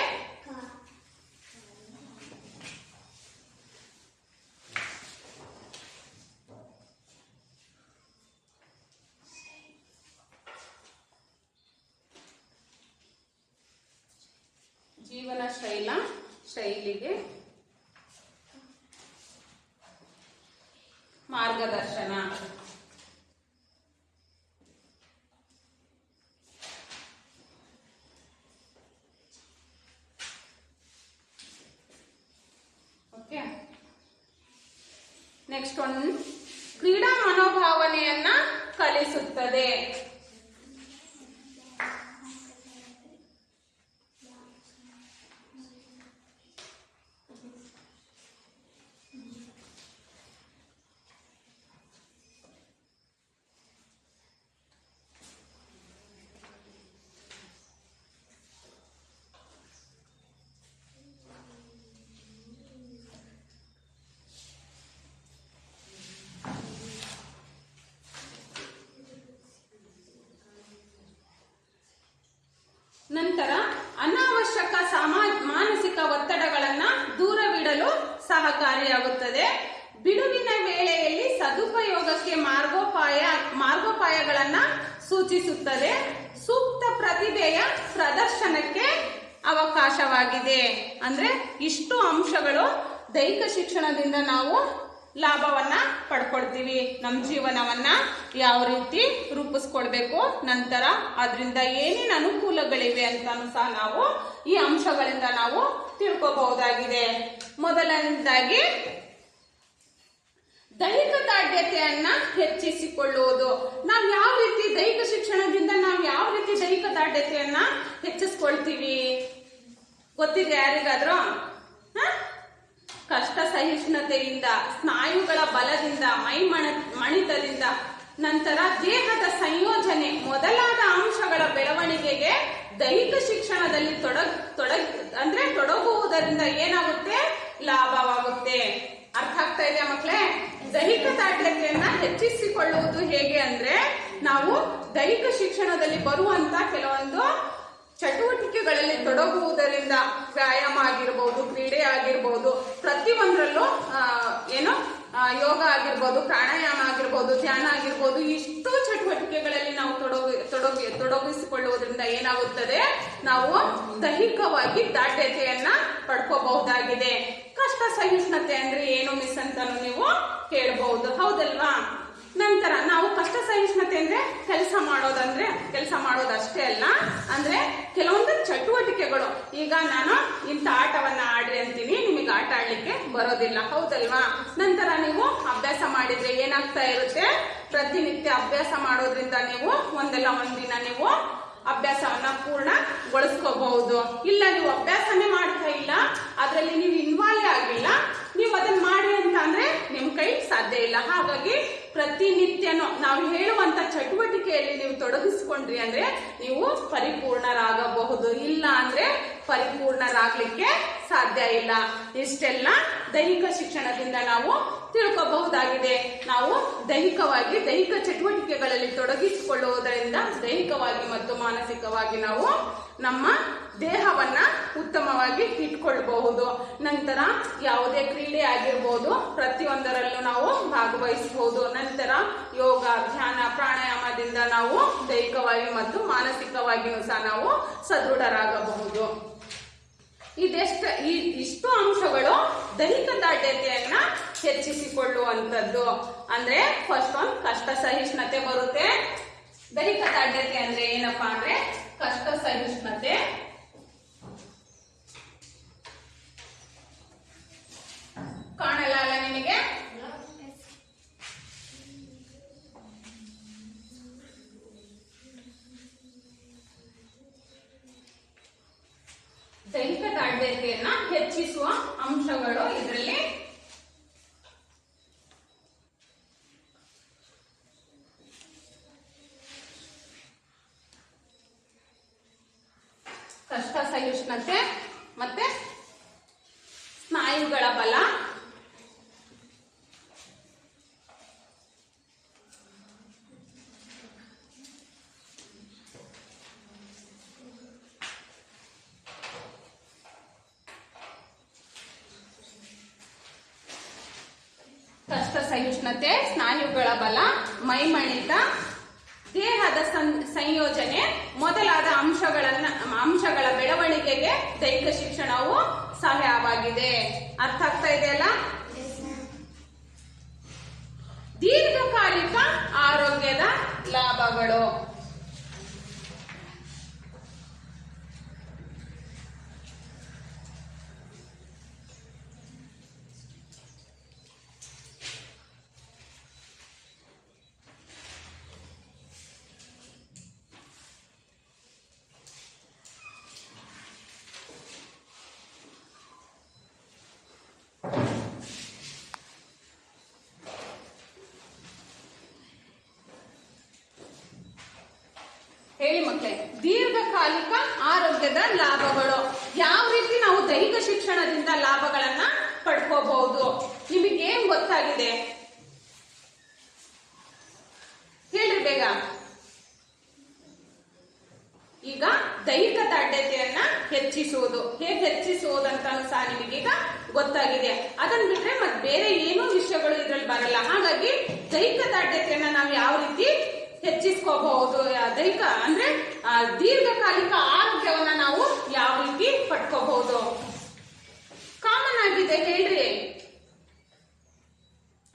Speaker 1: ಶೈಲಿಗೆ ಮಾರ್ಗದರ್ಶನ. ಓಕೆ. ನೆಕ್ಸ್ಟ್ ಒಂದು ಕ್ರೀಡಾ ಮನೋಭಾವನೆಯನ್ನ ಕಲಿಸುತ್ತದೆ. ನಂತರ ಅನಾವಶ್ಯಕ ಮಾನಸಿಕ ಒತ್ತಡಗಳನ್ನ ದೂರವಿಡಲು ಸಹಕಾರಿಯಾಗುತ್ತದೆ. ಬಿಡುವಿನ ವೇಳೆಯಲ್ಲಿ ಸದುಪಯೋಗಕ್ಕೆ ಮಾರ್ಗೋಪಾಯಗಳನ್ನ ಸೂಚಿಸುತ್ತದೆ. ಸೂಕ್ತ ಪ್ರತಿಭೆಯ ಪ್ರದರ್ಶನಕ್ಕೆ ಅವಕಾಶವಾಗಿದೆ. ಅಂದ್ರೆ ಇಷ್ಟು ಅಂಶಗಳು ದೈಹಿಕ ಶಿಕ್ಷಣದಿಂದ ನಾವು ಲಾಭವನ್ನ ಪಡ್ಕೊಳ್ತೀವಿ. ನಮ್ಮ ಜೀವನವನ್ನ ಯಾವ ರೀತಿ ರೂಪಿಸ್ಕೊಳ್ಬೇಕು, ನಂತರ ಅದರಿಂದ ಏನೇನು ಅನುಕೂಲಗಳಿವೆ ಅಂತಾನು ಸಹ ನಾವು ಈ ಅಂಶಗಳಿಂದ ನಾವು ತಿಳ್ಕೋಬಹುದಾಗಿದೆ. ಮೊದಲನೇದಾಗಿ ದೈಹಿಕ ದಾರ್ಢ್ಯತೆಯನ್ನ ಹೆಚ್ಚಿಸಿಕೊಳ್ಳುವುದು. ನಾವು ಯಾವ ರೀತಿ ದೈಹಿಕ ಶಿಕ್ಷಣದಿಂದ ನಾವು ಯಾವ ರೀತಿ ದೈಹಿಕ ದಾರ್ಢ್ಯತೆಯನ್ನ ಹೆಚ್ಚಿಸ್ಕೊಳ್ತೀವಿ ಗೊತ್ತಿದೆ ಯಾರಿಗಾದ್ರೂ? ಕಷ್ಟ ಸಹಿಷ್ಣುತೆಯಿಂದ, ಸ್ನಾಯುಗಳ ಬಲದಿಂದ, ಮಣಿತದಿಂದ, ನಂತರ ದೇಹದ ಸಂಯೋಜನೆ ಮೊದಲಾದ ಅಂಶಗಳ ಬೆಳವಣಿಗೆಗೆ ದೈಹಿಕ ಶಿಕ್ಷಣದಲ್ಲಿ ತೊಡಗುವುದರಿಂದ ಏನಾಗುತ್ತೆ? ಲಾಭವಾಗುತ್ತೆ. ಅರ್ಥ ಆಗ್ತಾ ಇದೆಯಾ ಮಕ್ಕಳೇ? ದೈಹಿಕ ದಾರ್ಢ್ಯತೆಯನ್ನ ಹೆಚ್ಚಿಸಿಕೊಳ್ಳುವುದು ಹೇಗೆ ಅಂದ್ರೆ, ನಾವು ದೈಹಿಕ ಶಿಕ್ಷಣದಲ್ಲಿ ಬರುವಂತ ಕೆಲವೊಂದು ಚಟುವಟಿಕೆಗಳಲ್ಲಿ ತೊಡಗುವುದರಿಂದ, ವ್ಯಾಯಾಮ ಆಗಿರ್ಬೋದು, ಕ್ರೀಡೆ ಆಗಿರ್ಬೋದು, ಪ್ರತಿಯೊಂದರಲ್ಲೂ ಯೋಗ ಆಗಿರ್ಬೋದು, ಪ್ರಾಣಾಯಾಮ ಆಗಿರ್ಬೋದು, ಧ್ಯಾನ ಆಗಿರ್ಬೋದು, ಇಷ್ಟು ಚಟುವಟಿಕೆಗಳಲ್ಲಿ ನಾವು ತೊಡಗಿಸಿಕೊಳ್ಳುವುದರಿಂದ ಏನಾಗುತ್ತದೆ? ನಾವು ದೈಹಿಕವಾಗಿ ದಾರ್ಢ್ಯತೆಯನ್ನ ಪಡ್ಕೋಬಹುದಾಗಿದೆ. ಕಷ್ಟ ಸಹಿಷ್ಣುತೆ ಅಂದ್ರೆ ಏನು ಮಿಸ್ ಅಂತಾನು ನೀವು ಕೇಳಬಹುದು, ಹೌದಲ್ವಾ? ನಂತರ ನಾವು ಕಷ್ಟ ಸಹಿಷ್ಣುತೆ ಅಂದ್ರೆ ಕೆಲಸ ಮಾಡೋದಷ್ಟೇ ಅಲ್ಲ, ಅಂದ್ರೆ ಕೆಲವೊಂದು ಚಟುವಟಿಕೆಗಳು. ಈಗ ನಾನು ಇಂಥ ಆಟವನ್ನ ಆಡ್ರಿ ಅಂತೀನಿ, ನಿಮಗೆ ಆಟ ಆಡ್ಲಿಕ್ಕೆ ಬರೋದಿಲ್ಲ, ಹೌದಲ್ವಾ? ನಂತರ ನೀವು ಅಭ್ಯಾಸ ಮಾಡಿದ್ರೆ ಏನಾಗ್ತಾ ಇರುತ್ತೆ? ಪ್ರತಿನಿತ್ಯ ಅಭ್ಯಾಸ ಮಾಡೋದ್ರಿಂದ ನೀವು ಒಂದಲ್ಲ ಒಂದಿನ ನೀವು ಅಭ್ಯಾಸವನ್ನ ಪೂರ್ಣಗೊಳಿಸ್ಕೋಬಹುದು. ಇಲ್ಲ ನೀವು ಅಭ್ಯಾಸನೇ ಮಾಡ್ತಾ ಇಲ್ಲ, ಅದರಲ್ಲಿ ನೀವು ಇನ್ವಾಲ್ವ್ ಆಗಿಲ್ಲ, ನೀವು ಅದನ್ನ ಮಾಡಿ ಅಂತ ಅಂದ್ರೆ ನಿಮ್ ಕೈ ಸಾಧ್ಯ ಇಲ್ಲ. ಹಾಗಾಗಿ ಪ್ರತಿನಿತ್ಯನೂ ನಾವು ಹೇಳುವಂತ ಚಟುವಟಿಕೆಯಲ್ಲಿ ನೀವು ತೊಡಗಿಸ್ಕೊಂಡ್ರಿ ಅಂದ್ರೆ ನೀವು ಪರಿಪೂರ್ಣರಾಗಬಹುದು. ಇಲ್ಲ ಅಂದ್ರೆ ಪರಿಪೂರ್ಣರಾಗ್ಲಿಕ್ಕೆ ಸಾಧ್ಯ ಇಲ್ಲ. ಇಷ್ಟೆಲ್ಲ ದೈಹಿಕ ಶಿಕ್ಷಣದಿಂದ ನಾವು ತಿಳ್ಕೋಬಹುದಾಗಿದೆ. ನಾವು ದೈಹಿಕ ಚಟುವಟಿಕೆಗಳಲ್ಲಿ ತೊಡಗಿಸಿಕೊಳ್ಳುವುದರಿಂದ ದೈಹಿಕವಾಗಿ ಮತ್ತು ಮಾನಸಿಕವಾಗಿ ನಾವು ನಮ್ಮ ದೇಹವನ್ನ ಉತ್ತಮವಾಗಿ ಇಟ್ಕೊಳ್ಬಹುದು. ನಂತರ ಯಾವುದೇ ಕ್ರೀಡೆ ಆಗಿರ್ಬೋದು, ಪ್ರತಿಯೊಂದರಲ್ಲೂ ನಾವು ಭಾಗವಹಿಸಬಹುದು. ನಂತರ ಯೋಗ, ಧ್ಯಾನ, ಪ್ರಾಣಾಯಾಮದಿಂದ ನಾವು ದೈಹಿಕವಾಗಿ ಮತ್ತು ಮಾನಸಿಕವಾಗಿಯೂ ಸಹ ನಾವು ಸದೃಢರಾಗಬಹುದು. ಇಷ್ಟು ಅಂಶಗಳು ದೈಹಿಕ ದಾರ್ಢ್ಯತೆಯನ್ನ ಹೆಚ್ಚಿಸಿಕೊಳ್ಳುವಂಥದ್ದು. ಅಂದ್ರೆ ಫಸ್ಟ್ ಒಂದು ಕಷ್ಟ ಸಹಿಷ್ಣುತೆ ಬರುತ್ತೆ. ದೈಹಿಕ ದಾರ್ಢ್ಯತೆ ಅಂದ್ರೆ ಏನಪ್ಪಾ ಅಂದ್ರೆ ಕಷ್ಟ ಸಹಿಷ್ಣುತೆ. ಕಾಣಲ್ಲ ಅಲ್ಲ ನಿಮಗೆ? ದೈಹಿಕ ದಾರ್ಢ್ಯತೆಯನ್ನ ಹೆಚ್ಚಿಸುವ ಅಂಶಗಳು ಇದರಲ್ಲಿ ಕಷ್ಟ ಸಹಿಷ್ಣುತೆ, ಮತ್ತೆ ಸ್ನಾಯುಗಳ ಬಲ, ಸಹಿಷ್ಣುತೆ, ಸ್ನಾಯುಗಳ ಬಲ, ಮೈಮಣಿತ, ದೇಹದ ಸಂಯೋಜನೆ ಮೊದಲಾದ ಅಂಶಗಳ ಬೆಳವಣಿಗೆಗೆ ದೈಹಿಕ ಶಿಕ್ಷಣವು ಸಹಾಯವಾಗಿದೆ. ಅರ್ಥ ಆಗ್ತಾ ಇದೆಯಲ್ಲ? ದೀರ್ಘಕಾಲಿಕ ಆರೋಗ್ಯದ ಲಾಭಗಳು. ಹೇಳಿ ಮಕ್ಕಳೇ, ದೀರ್ಘಕಾಲಿಕ ಆರೋಗ್ಯದ ಲಾಭಗಳು. ಯಾವ ರೀತಿ ನಾವು ದೈಹಿಕ ಶಿಕ್ಷಣದಿಂದ ಲಾಭಗಳನ್ನ ಪಡ್ಕೋಬಹುದು? ನಿಮಗೆ ಏನ್ ಗೊತ್ತಾಗಿದೆ ಹೇಳ್ರಿ ಬೇಗ. ಈಗ ದೈಹಿಕ ದಾರ್ಢ್ಯತೆಯನ್ನ ಹೆಚ್ಚಿಸುವುದು, ಹೇಗೆ ಹೆಚ್ಚಿಸುವುದಂತ ಸಹ ನಿಮಗೀಗ ಗೊತ್ತಾಗಿದೆ. ಅದನ್ನ ಬಿಟ್ರೆ ಮತ್ತೆ ಬೇರೆ ಏನೂ ವಿಷಯಗಳು ಇದ್ರಲ್ಲಿ ಬರಲ್ಲ. ಹಾಗಾಗಿ ದೈಹಿಕ ದಾರ್ಢ್ಯತೆಯನ್ನ ನಾವು ಯಾವ ರೀತಿ ಹೆಚ್ಚಿಸ್ಕೋಬಹುದು, ದೈಹಿಕ ಅಂದ್ರೆ ದೀರ್ಘಕಾಲಿಕ ಆರೋಗ್ಯವನ್ನ ನಾವು ಯಾವ ರೀತಿ ಪಡ್ಕೋಬಹುದು? ಕಾಮನ್ ಆಗಿದೆ ಹೇಳ್ರಿ.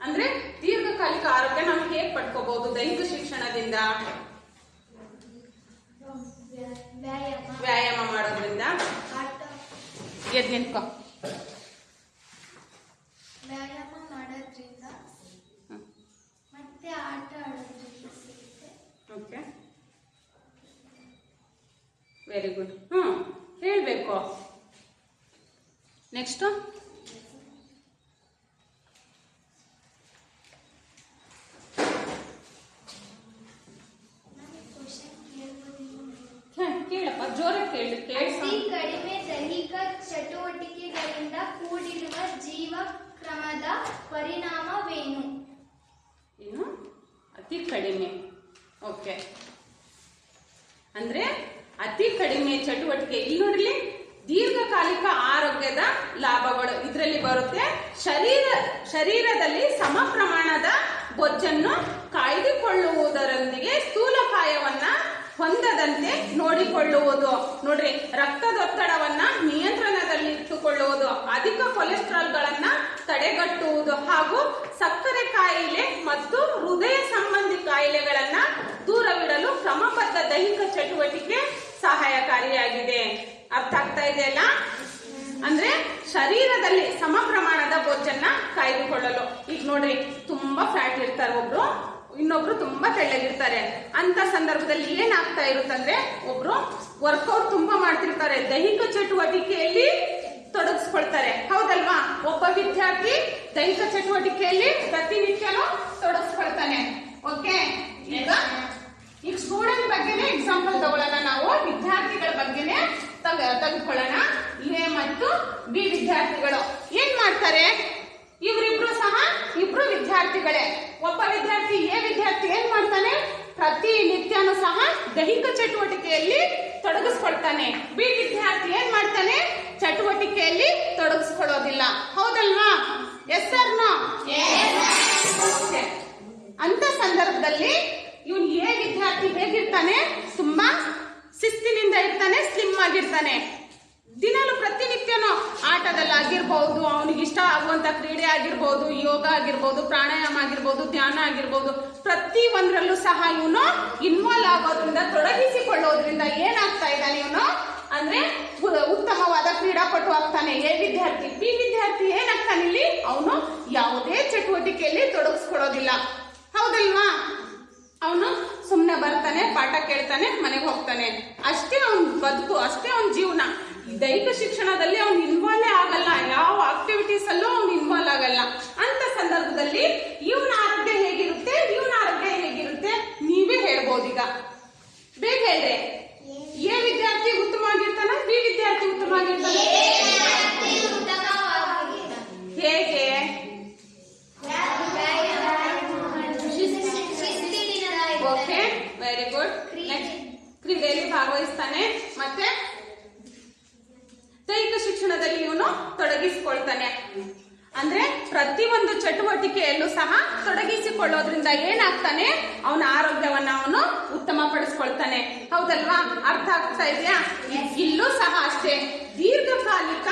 Speaker 1: ಅಂದ್ರೆ ದೀರ್ಘಕಾಲಿಕ ಆರೋಗ್ಯ ನಾವು ಹೇಗೆ ಪಡ್ಕೋಬಹುದು ದೈಹಿಕ ಶಿಕ್ಷಣದಿಂದ? ವ್ಯಾಯಾಮ ಮಾಡೋದ್ರಿಂದ. ಎದ್ ನಿಂತ್ಕೋ.
Speaker 2: ವ್ಯಾಯಾಮ ಮಾಡೋದ್ರಿಂದ ಮತ್ತೆ ಆಟ ಆಡೋದ್ರಿಂದ ಸಿಗುತ್ತೆ.
Speaker 1: Okay, very good. ಹೇಳ್ಬೇಕು. ನೆಕ್ಸ್ಟ್ ಕೇಳಪ್ಪ, ಜೋರ ಕೇಳಿ.
Speaker 2: ಅತಿ ಕಡಿಮೆ ದೈಹಿಕ ಚಟುವಟಿಕೆಗಳಿಂದ ಕೂಡಿರುವ ಜೀವಕ್ರಮದ ಪರಿಣಾಮವೇನು?
Speaker 1: ಏನು? ಅತಿ ಕಡಿಮೆ. ಓಕೆ, ಅಂದ್ರೆ ಅತಿ ಕಡಿಮೆ ಚಟುವಟಿಕೆ. ಇಲ್ಲಿ ನೋಡ್ರಿ, ದೀರ್ಘಕಾಲಿಕ ಆರೋಗ್ಯದ ಲಾಭಗಳು ಇದರಲ್ಲಿ ಬರುತ್ತೆ. ಶರೀರದಲ್ಲಿ ಸಮ ಪ್ರಮಾಣದ ಬೊಜ್ಜನ್ನು ಕಾಯ್ದುಕೊಳ್ಳುವುದರೊಂದಿಗೆ ಸ್ಥೂಲಕಾಯವನ್ನ ಹೊಂದದಂತೆ ನೋಡಿಕೊಳ್ಳುವುದು. ನೋಡ್ರಿ, ರಕ್ತದೊತ್ತಡವನ್ನ ನಿಯಂತ್ರಣದಲ್ಲಿಟ್ಟುಕೊಳ್ಳುವುದು, ಅಧಿಕ ಕೊಲೆಸ್ಟ್ರಾಲ್ಗಳನ್ನ ತಡೆಗಟ್ಟುವುದು ಹಾಗೂ ಸಕ್ಕರೆ ಕಾಯಿಲೆ ಮತ್ತು ಹೃದಯ ಸಂಬಂಧಿ ಕಾಯಿಲೆಗಳನ್ನ ದೂರವಿಡಲು ಕ್ರಮಬದ್ಧ ದೈಹಿಕ ಚಟುವಟಿಕೆ ಸಹಾಯಕಾರಿಯಾಗಿದೆ. ಅರ್ಥ ಆಗ್ತಾ ಇದೆಯಲ್ಲ? ಅಂದ್ರೆ ಶರೀರದಲ್ಲಿ ಸಮ ಪ್ರಮಾಣದ ಬೊಜ್ಜನ್ನ ಕಾಯ್ದುಕೊಳ್ಳಲು. ಈಗ ನೋಡ್ರಿ, ತುಂಬಾ ಫ್ಯಾಟ್ ಇರ್ತಾರೆ ಒಬ್ರು, ಇನ್ನೊಬ್ರು ತುಂಬಾ ತೆಳ್ಳಗಿರ್ತಾರೆ. ಅಂತ ಸಂದರ್ಭದಲ್ಲಿ ಏನಾಗ್ತಾ ಇರುತ್ತಂದ್ರೆ, ಒಬ್ರು ವರ್ಕೌಟ್ ತುಂಬಾ ಮಾಡ್ತಿರ್ತಾರೆ, ದೈಹಿಕ ಚಟುವಟಿಕೆಯಲ್ಲಿ ತೊಡಗಿಸ್ಕೊಳ್ತಾರೆ, ಹೌದಲ್ವಾ? ಒಬ್ಬ ವಿದ್ಯಾರ್ಥಿ ದೈಹಿಕ ಚಟುವಟಿಕೆಯಲ್ಲಿ ಪ್ರತಿನಿತ್ಯನೂ ತೊಡಗಿಸ್ಕೊಳ್ತಾನೆ. ಓಕೆ, ಈಗ ಸ್ಟೂಡೆಂಟ್ ಬಗ್ಗೆನೇ ಎಕ್ಸಾಂಪಲ್ ತಗೊಳ್ಳೋಣ. ನಾವು ವಿದ್ಯಾರ್ಥಿಗಳ ಬಗ್ಗೆನೇ ತೆಗೆದುಕೊಳ್ಳೋಣ. ಎ ಮತ್ತು ಬಿ ವಿದ್ಯಾರ್ಥಿಗಳು ಏನ್ ಮಾಡ್ತಾರೆ? ಇವರಿಬ್ರು ಸಹ ಇಬ್ರು ವಿದ್ಯಾರ್ಥಿಗಳೇ. ಒಬ್ಬ ವಿದ್ಯಾರ್ಥಿ ಎ ವಿದ್ಯಾರ್ಥಿ ಏನ್ ಮಾಡ್ತಾನೆ? ಪ್ರತಿನಿತ್ಯನೂ ಸಹ ದೈಹಿಕ ಚಟುವಟಿಕೆಯಲ್ಲಿ ತೊಡಗಿಸ್ಕೊಳ್ತಾನೆ. ಬಿ ವಿದ್ಯಾರ್ಥಿ ಏನ್ ಮಾಡ್ತಾನೆ? ಚಟುವಟಿಕೆಯಲ್ಲಿ ತೊಡಗಿಸ್ಕೊಳ್ಳೋದಿಲ್ಲ. ಹೌದಲ್ವಾ? Yes or no? ಅಂತ ಸಂದರ್ಭದಲ್ಲಿ ಇವನು ಎ ವಿದ್ಯಾರ್ಥಿ ಹೇಗಿರ್ತಾನೆ? ತುಂಬಾ ಶಿಸ್ತಿನಿಂದ ಇರ್ತಾನೆ, ಸ್ಲಿಮ್ ಆಗಿರ್ತಾನೆ. ದಿನಾಲು ಪ್ರತಿನಿತ್ಯನೂ ಆಟದಲ್ಲಾಗಿರ್ಬಹುದು, ಅವನಿಗೆ ಇಷ್ಟ ಆಗುವಂತ ಕ್ರೀಡೆ ಆಗಿರ್ಬಹುದು, ಯೋಗ ಆಗಿರ್ಬಹುದು, ಪ್ರಾಣಾಯಾಮ ಆಗಿರ್ಬಹುದು, ಧ್ಯಾನ ಆಗಿರ್ಬಹುದು, ಪ್ರತಿ ಒಂದರಲ್ಲೂ ಸಹ ಇವನು ಇನ್ವಾಲ್ವ್ ಆಗೋದ್ರಿಂದ, ತೊಡಗಿಸಿಕೊಳ್ಳೋದ್ರಿಂದ ಏನಾಗ್ತಾ ಇದ್ದಾನೆ ಇವನು ಅಂದ್ರೆ ಉತ್ತಮವಾದ ಕ್ರೀಡಾಪಟು ಆಗ್ತಾನೆ ಎ ವಿದ್ಯಾರ್ಥಿ. ಬಿ ವಿದ್ಯಾರ್ಥಿ ಏನಾಗ್ತಾನೆ ಇಲ್ಲಿ? ಅವನು ಯಾವುದೇ ಚಟುವಟಿಕೆಯಲ್ಲಿ ತೊಡಗಿಸ್ಕೊಳ್ಳೋದಿಲ್ಲ. ಹೌದಲ್ವಾ? ಅವನು ಸುಮ್ಮನೆ ಬರ್ತಾನೆ, ಪಾಠ ಕೇಳ್ತಾನೆ, ಮನೆಗೆ ಹೋಗ್ತಾನೆ. ಅಷ್ಟೇ ಅವನ ಬದುಕು, ಅಷ್ಟೇ ಅವನ ಜೀವನ. ದೈಹಿಕ ಶಿಕ್ಷಣದಲ್ಲಿ ಅವನು ಇನ್ವಾಲ್ವ್ ಆಗಲ್ಲ, ಯಾವ ಆಕ್ಟಿವಿಟೀಸ್ ಅಲ್ಲೂ ಅವನು ಇನ್ವಾಲ್ವ್ ಆಗಲ್ಲ. ಅಂತ ಸಂದರ್ಭದಲ್ಲಿ ಇವನ ಆರೋಗ್ಯ ಹೇಗಿರುತ್ತೆ, ಇವನ ಆರೋಗ್ಯ ಹೇಗಿರುತ್ತೆ ನೀವೇ ಹೇಳ್ಬೋದು. ಈಗ ಬೇಗ ಹೇಳ್ರಿ. ಎ ವಿದ್ಯಾರ್ಥಿ ಉತ್ತಮವಾಗಿರ್ತಾನ, ಬಿ ವಿದ್ಯಾರ್ಥಿ ಉತ್ತಮವಾಗಿರ್ತಾನೆ? ಹೇಗೆ? Okay, very good. ಕ್ರೀಡೆಯಲ್ಲಿ ಭಾಗವಹಿಸ್ತಾನೆ, ಮತ್ತೆ ದೈಹಿಕ ಶಿಕ್ಷಣದಲ್ಲಿ ಇವನು ತೊಡಗಿಸಿಕೊಳ್ತಾನೆ. ಅಂದ್ರೆ ಪ್ರತಿಯೊಂದು ಚಟುವಟಿಕೆಯಲ್ಲೂ ಸಹ ತೊಡಗಿಸಿಕೊಳ್ಳೋದ್ರಿಂದ ಏನಾಗ್ತಾನೆ? ಅವನ ಆರೋಗ್ಯವನ್ನ ಅವನು ಉತ್ತಮ ಪಡಿಸ್ಕೊಳ್ತಾನೆ. ಹೌದಲ್ವಾ? ಅರ್ಥ ಆಗ್ತಾ ಇದೆಯಾ? ಇಲ್ಲೂ ಸಹ ಅಷ್ಟೇ, ದೀರ್ಘಕಾಲಿಕ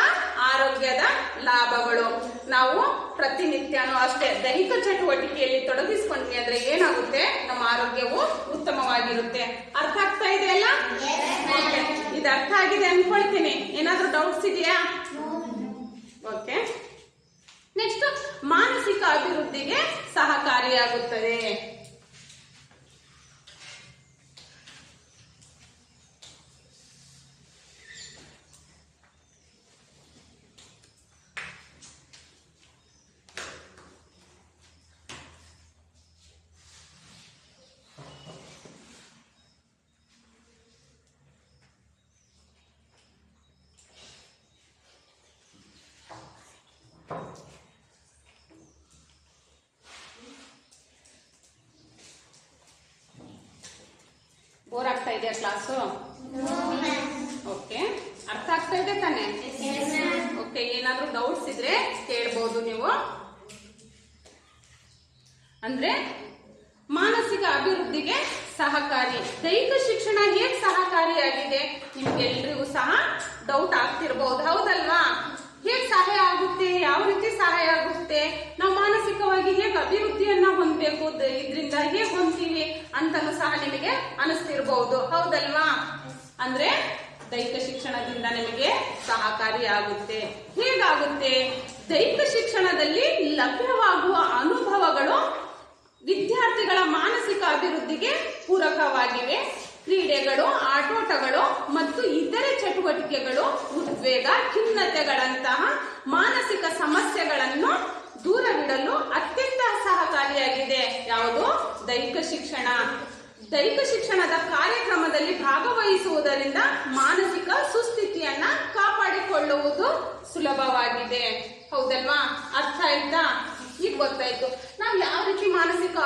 Speaker 1: ಆರೋಗ್ಯದ ಲಾಭಗಳು. ನಾವು ಪ್ರತಿನಿತ್ಯನೂ ಅಷ್ಟೇ ದೈಹಿಕ ಚಟುವಟಿಕೆಯಲ್ಲಿ ತೊಡಗಿಸ್ಕೊಂಡ್ವಿ ಅಂದ್ರೆ ಏನಾಗುತ್ತೆ? ನಮ್ಮ ಆರೋಗ್ಯವು ಉತ್ತಮವಾಗಿರುತ್ತೆ. ಅರ್ಥ ಆಗ್ತಾ ಇದೆಯಲ್ಲ? ಇದು ಅರ್ಥ ಆಗಿದೆ ಅನ್ಕೊಳ್ತೀನಿ. ಏನಾದ್ರೂ ಡೌಟ್ಸ್ ಇದೆಯಾ? ಓಕೆ, ನೆಕ್ಸ್ಟ್ ಮಾನಸಿಕ ಅಭಿವೃದ್ಧಿಗೆ ಸಹಕಾರಿಯಾಗುತ್ತದೆ. ಬೋರ್ ಆಗ್ತಾ ಇದೆಯಾ ಕ್ಲಾಸು? ಓಕೆ, ಅರ್ಥ ಆಗ್ತಾ ಇದೆ ತಾನೆ? ಓಕೆ, ಏನಾದ್ರೂ ಡೌಟ್ಸ್ ಇದ್ರೆ ಕೇಳ್ಬೋದು ನೀವು. ಅಂದ್ರೆ ಮಾನಸಿಕ ಅಭಿವೃದ್ಧಿಗೆ ಸಹಕಾರಿ ದೈಹಿಕ ಶಿಕ್ಷಣ ಹೇಗೆ ಸಹಕಾರಿಯಾಗಿದೆ ನಿಮ್ಗೆಲ್ರಿಗೂ ಸಹ ಡೌಟ್ ಆಗ್ತಿರ್ಬಹುದು. ಹೌದಲ್ವಾ? ಹೇಗೆ ಸಹಾಯ ಆಗುತ್ತೆ, ಯಾವ ರೀತಿ ಸಹಾಯ ಆಗುತ್ತೆ, ನಾವು ಮಾನಸಿಕವಾಗಿ ಹೇಗೆ ಅಭಿವೃದ್ಧಿಯನ್ನ ಹೊಂದಬೇಕು, ಇದರಿಂದ ಹೇಗೆ ಹೊಂದ್ತೀವಿ ಅಂತಲೂ ಸಹ ನಿಮಗೆ ಅನಿಸ್ತಿರ್ಬಹುದು. ಹೌದಲ್ವಾ? ಅಂದ್ರೆ ದೈಹಿಕ ಶಿಕ್ಷಣದಿಂದ ನಿಮಗೆ ಸಹಕಾರಿಯಾಗುತ್ತೆ. ಹೇಗಾಗುತ್ತೆ? ದೈಹಿಕ ಶಿಕ್ಷಣದಲ್ಲಿ ಲಭ್ಯವಾಗುವ ಅನುಭವಗಳು ವಿದ್ಯಾರ್ಥಿಗಳ ಮಾನಸಿಕ ಅಭಿವೃದ್ಧಿಗೆ ಪೂರಕವಾಗಿವೆ. ಕ್ರೀಡೆಗಳು, ಆಟೋಟಗಳು ಮತ್ತು ಇತರೆ ಚಟುವಟಿಕೆಗಳು ಉದ್ವೇಗ, ಖಿನ್ನತೆಗಳಂತಹ ಮಾನಸಿಕ ಸಮಸ್ಯೆಗಳನ್ನು ದೂರವಿಡಲು ಅತ್ಯಂತ ಸಹಕಾರಿಯಾಗಿದೆ. ಯಾವುದು? ದೈಹಿಕ ಶಿಕ್ಷಣ. ದೈಹಿಕ ಶಿಕ್ಷಣದ ಕಾರ್ಯಕ್ರಮದಲ್ಲಿ ಭಾಗವಹಿಸುವುದರಿಂದ ಮಾನಸಿಕ ಸುಸ್ಥಿತಿಯನ್ನ ಕಾಪಾಡಿಕೊಳ್ಳುವುದು ಸುಲಭವಾಗಿದೆ. ಹೌದಲ್ವಾ? ಅರ್ಥ ಆಯ್ತಾ? ಈಗ ಗೊತ್ತಾಯ್ತು ನಾವು ಯಾವ ರೀತಿ ಮಾನಸಿಕ